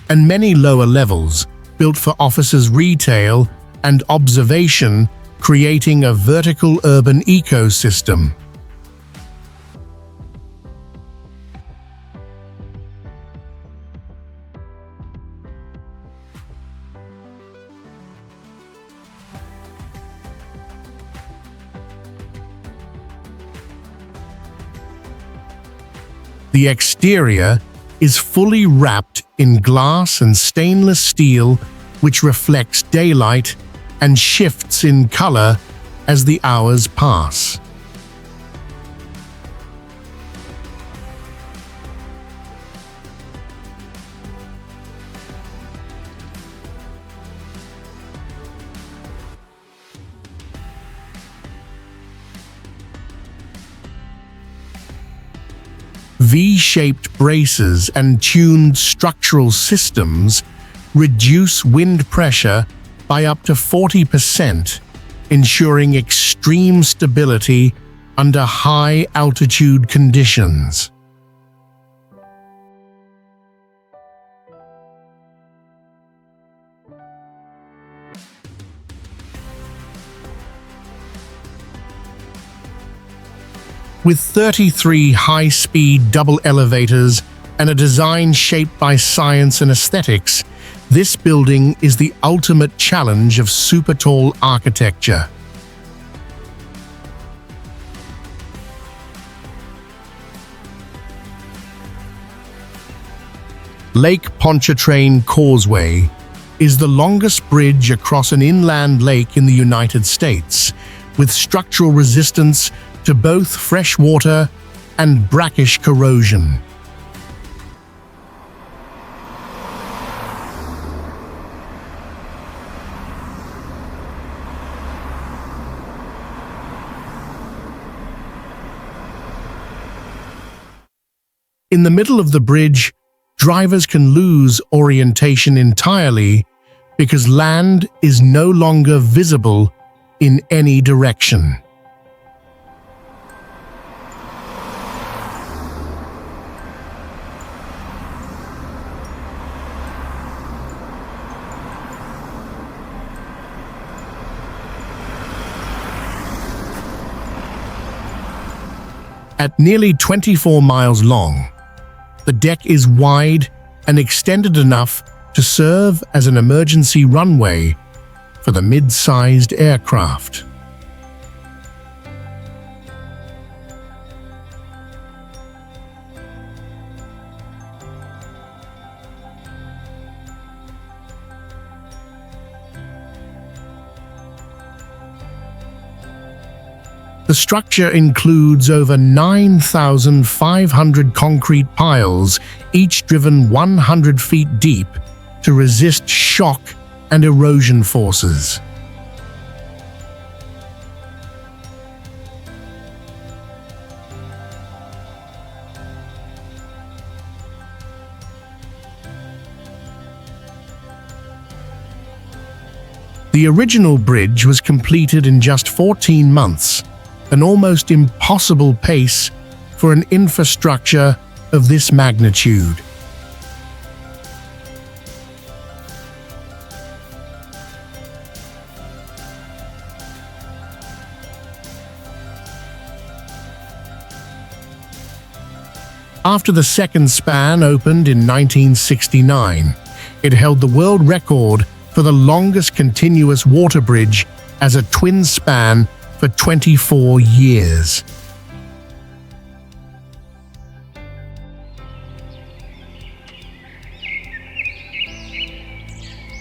and many lower levels built for offices, retail, and observation, creating a vertical urban ecosystem. The exterior is fully wrapped in glass and stainless steel, which reflects daylight and shifts in color as the hours pass. V-shaped braces and tuned structural systems reduce wind pressure by up to 40%, ensuring extreme stability under high-altitude conditions. With 33 high-speed double elevators and a design shaped by science and aesthetics, this building is the ultimate challenge of super-tall architecture. Lake Pontchartrain Causeway is the longest bridge across an inland lake in the United States, with structural resistance to both freshwater and brackish corrosion. In the middle of the bridge, drivers can lose orientation entirely because land is no longer visible in any direction. At nearly 24 miles long, the deck is wide and extended enough to serve as an emergency runway for the mid-sized aircraft. The structure includes over 9,500 concrete piles, each driven 100 feet deep, to resist shock and erosion forces. The original bridge was completed in just 14 months, an almost impossible pace for an infrastructure of this magnitude. After the second span opened in 1969, it held the world record for the longest continuous water bridge as a twin span for 24 years.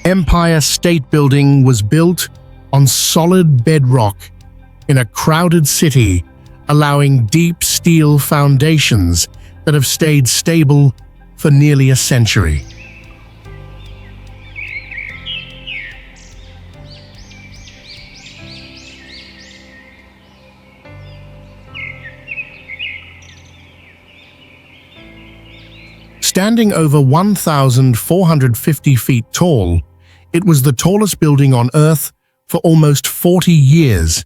Empire State Building was built on solid bedrock in a crowded city, allowing deep steel foundations that have stayed stable for nearly a century. Standing over 1,450 feet tall, it was the tallest building on Earth for almost 40 years,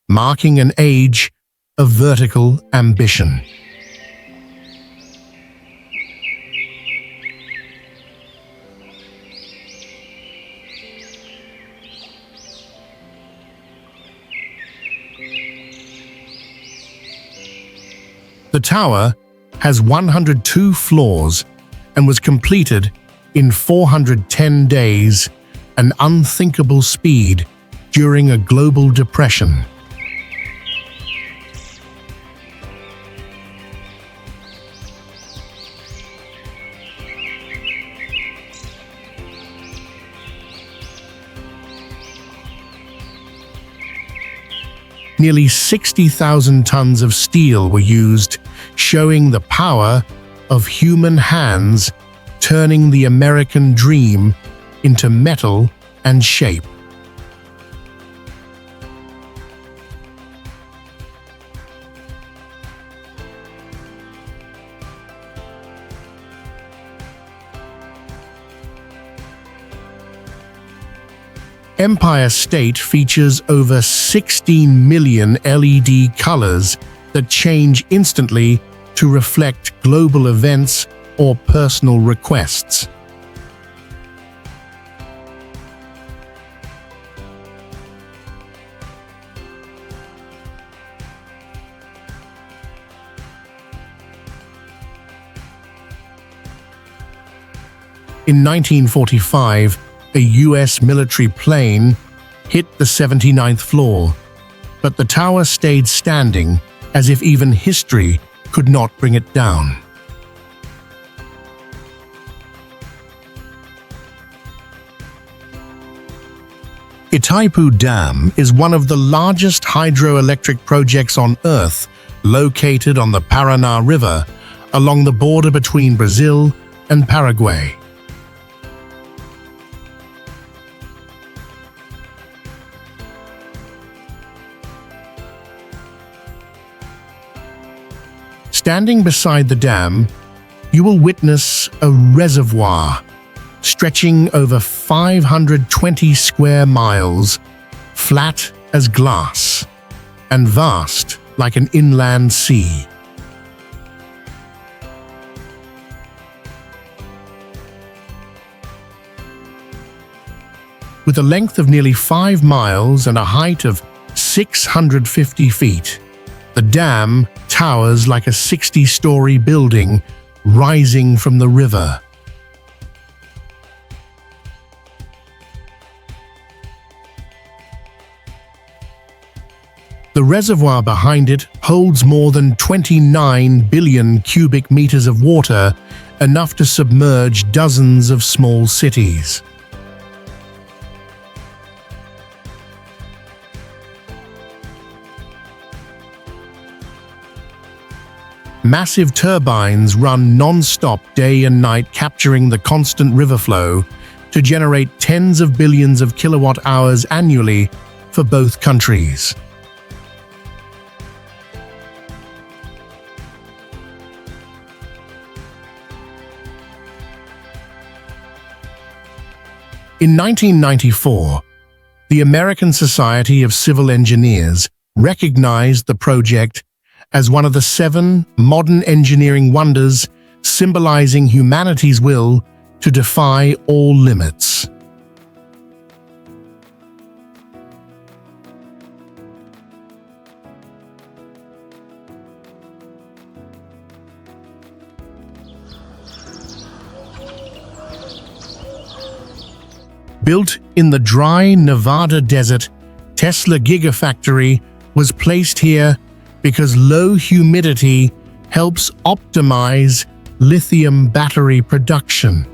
marking an age of vertical ambition. The tower has 102 floors and was completed in 410 days, an unthinkable speed during a global depression. nearly 60,000 tons of steel were used, showing the power of human hands turning the American dream into metal and shape. Empire State features over 16 million LED colors that change instantly to reflect global events or personal requests. In 1945, a US military plane hit the 79th floor, but the tower stayed standing as if even history could not bring it down. Itaipu Dam is one of the largest hydroelectric projects on Earth, located on the Paraná River, along the border between Brazil and Paraguay. Standing beside the dam, you will witness a reservoir stretching over 520 square miles, flat as glass, and vast like an inland sea. With a length of nearly 5 miles and a height of 650 feet, the dam towers like a 60-story building rising from the river. The reservoir behind it holds more than 29 billion cubic meters of water, enough to submerge dozens of small cities. Massive turbines run non-stop day and night, capturing the constant river flow to generate tens of billions of kilowatt-hours annually for both countries. In 1994, the American Society of Civil Engineers recognized the project as one of the 7 modern engineering wonders, symbolizing humanity's will to defy all limits. Built in the dry Nevada desert, Tesla Gigafactory was placed here because low humidity helps optimize lithium battery production.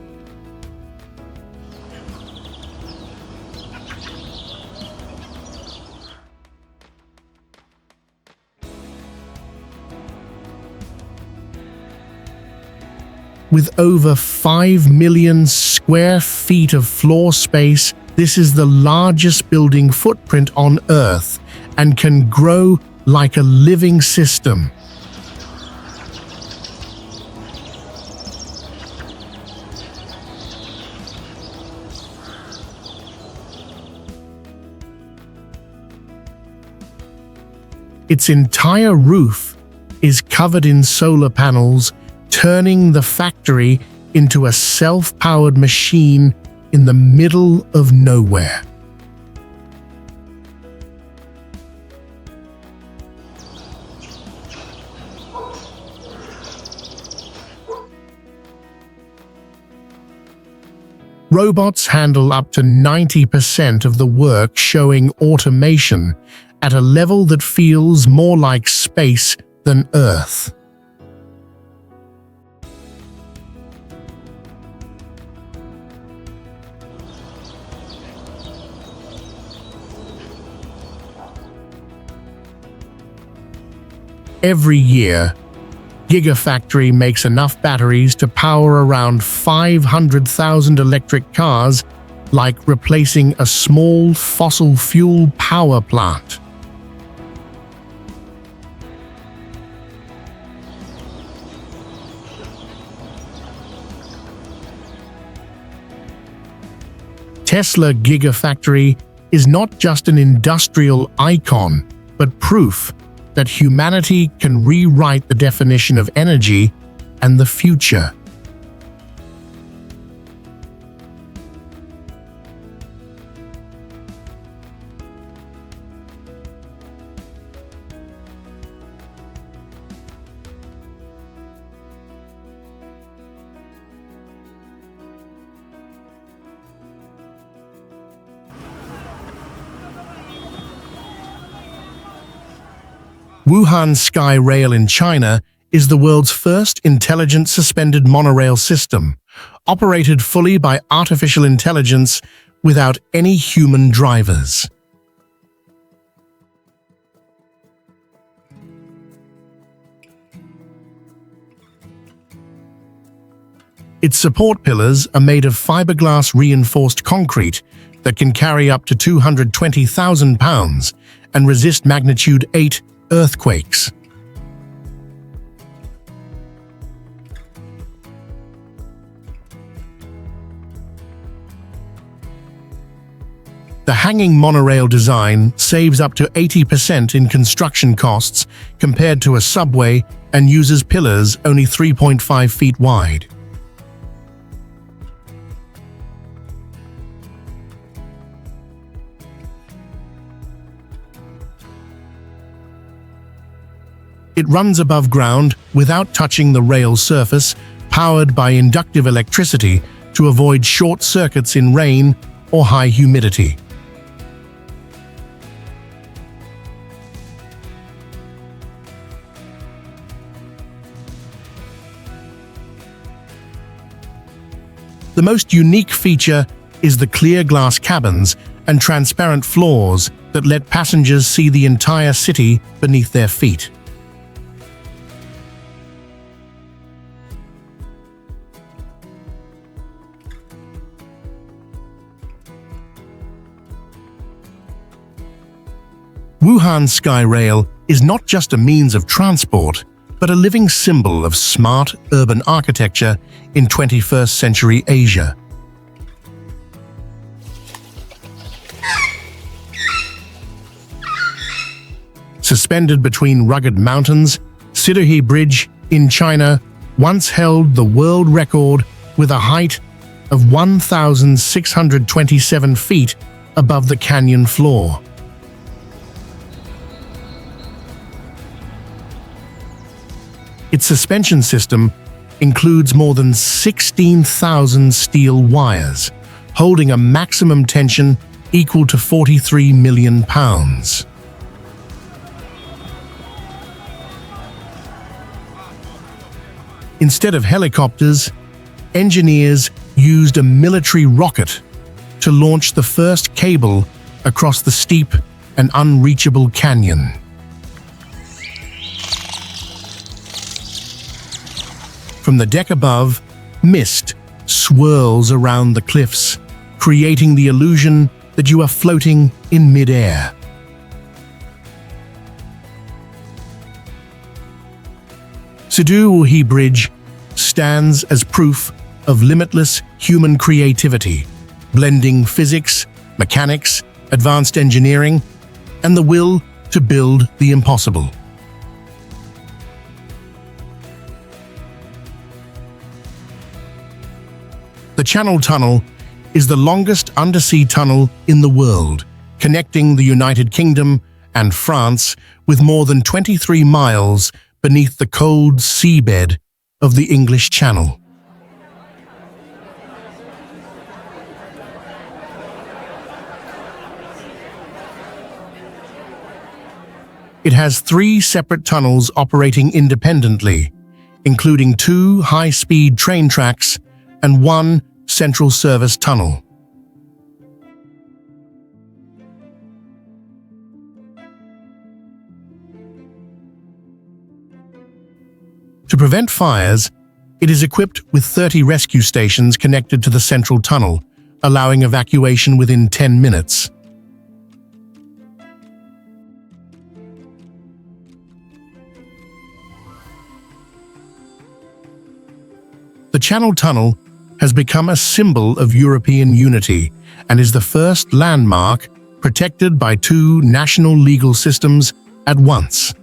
With over 5 million square feet of floor space, this is the largest building footprint on Earth and can grow like a living system. Its entire roof is covered in solar panels, turning the factory into a self-powered machine in the middle of nowhere. Robots handle up to 90% of the work, showing automation at a level that feels more like space than Earth. Every year, Gigafactory makes enough batteries to power around 500,000 electric cars, like replacing a small fossil fuel power plant. Tesla Gigafactory is not just an industrial icon, but proof that humanity can rewrite the definition of energy and the future. Wuhan Sky Rail in China is the world's first intelligent suspended monorail system, operated fully by artificial intelligence without any human drivers. Its support pillars are made of fiberglass reinforced concrete that can carry up to 220,000 pounds and resist magnitude 8 earthquakes. The hanging monorail design saves up to 80% in construction costs compared to a subway and uses pillars only 3.5 feet wide. It runs above ground without touching the rail surface, powered by inductive electricity to avoid short circuits in rain or high humidity. The most unique feature is the clear glass cabins and transparent floors that let passengers see the entire city beneath their feet. Wuhan Sky Rail is not just a means of transport, but a living symbol of smart urban architecture in 21st century Asia. Suspended between rugged mountains, Sidehe Bridge in China once held the world record with a height of 1,627 feet above the canyon floor. Its suspension system includes more than 16,000 steel wires, holding a maximum tension equal to 43 million pounds. Instead of helicopters, engineers used a military rocket to launch the first cable across the steep and unreachable canyon. From the deck above, mist swirls around the cliffs, creating the illusion that you are floating in mid-air. Sidehe Bridge stands as proof of limitless human creativity, blending physics, mechanics, advanced engineering, and the will to build the impossible. The Channel Tunnel is the longest undersea tunnel in the world, connecting the United Kingdom and France with more than 23 miles beneath the cold seabed of the English Channel. It has 3 separate tunnels operating independently, including 2 high-speed train tracks and 1 central service tunnel. To prevent fires, it is equipped with 30 rescue stations connected to the central tunnel, allowing evacuation within 10 minutes. The Channel Tunnel has become a symbol of European unity and is the first landmark protected by two national legal systems at once.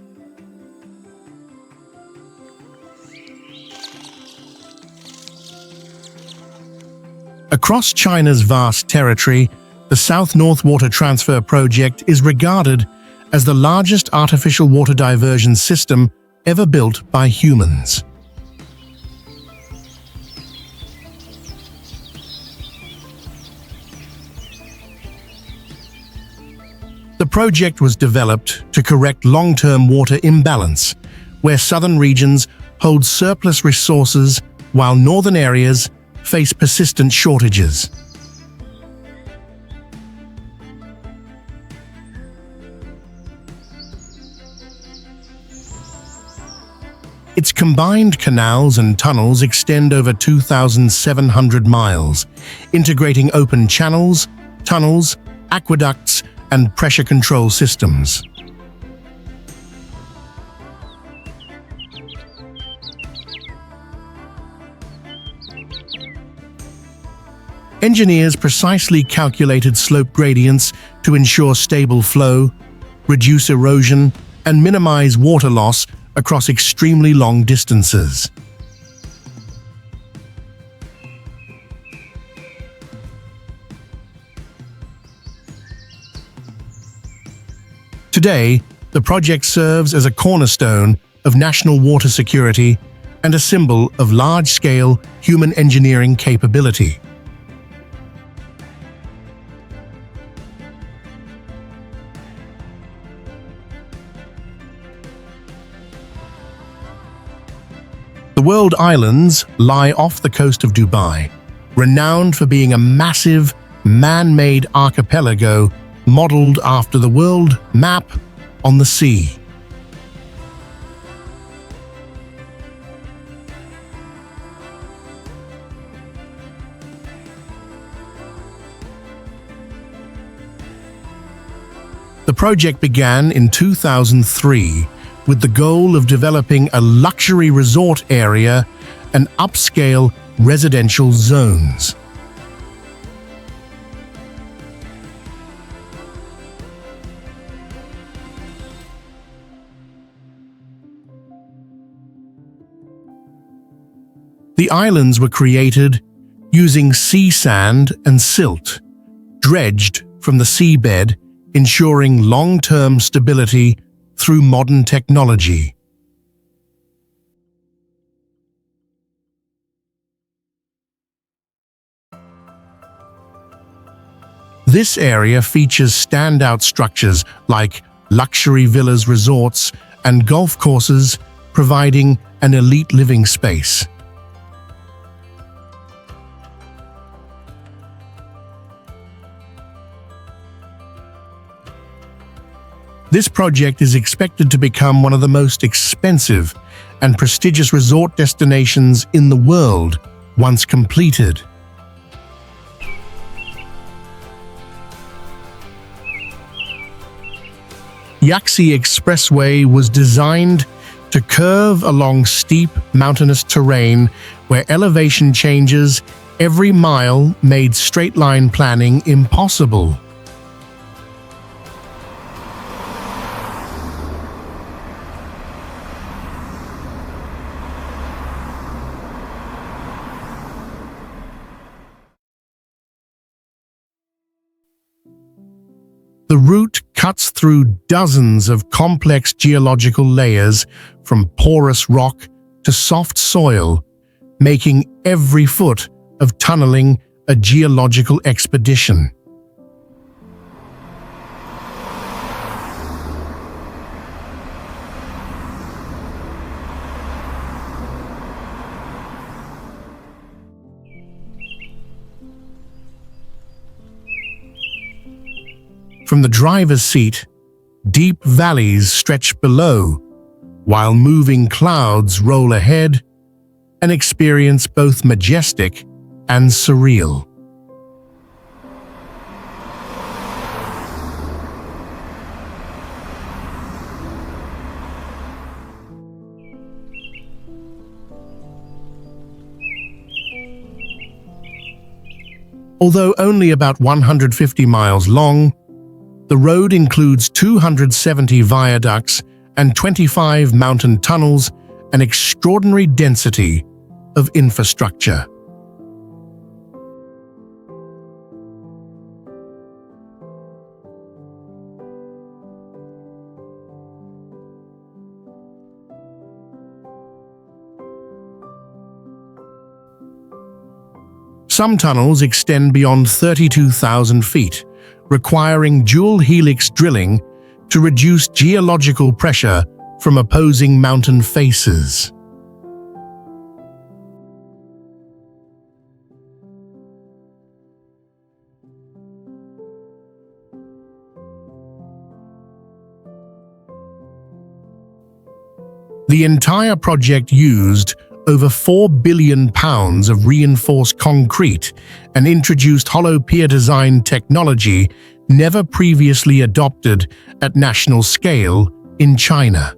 Across China's vast territory, the South-North Water Transfer Project is regarded as the largest artificial water diversion system ever built by humans. The project was developed to correct long-term water imbalance, where southern regions hold surplus resources while northern areas face persistent shortages. Its combined canals and tunnels extend over 2,700 miles, integrating open channels, tunnels, aqueducts, and pressure control systems. Engineers precisely calculated slope gradients to ensure stable flow, reduce erosion, and minimize water loss across extremely long distances. Today, the project serves as a cornerstone of national water security and a symbol of large-scale human engineering capability. The World Islands lie off the coast of Dubai, renowned for being a massive, man-made archipelago modeled after the world map on the sea. The project began in 2003 with the goal of developing a luxury resort area and upscale residential zones. The islands were created using sea sand and silt, dredged from the seabed, ensuring long-term stability through modern technology. This area features standout structures like luxury villas, resorts, and golf courses, providing an elite living space. This project is expected to become one of the most expensive and prestigious resort destinations in the world once completed. Yaxi Expressway was designed to curve along steep mountainous terrain where elevation changes every mile made straight-line planning impossible. The route cuts through dozens of complex geological layers from porous rock to soft soil, making every foot of tunneling a geological expedition. From the driver's seat, deep valleys stretch below, while moving clouds roll ahead, an experience both majestic and surreal. Although only about 150 miles long, the road includes 270 viaducts and 25 mountain tunnels, an extraordinary density of infrastructure. Some tunnels extend beyond 32,000 feet, requiring dual helix drilling to reduce geological pressure from opposing mountain faces. The entire project used over 4 billion pounds of reinforced concrete and introduced hollow pier design technology never previously adopted at national scale in China.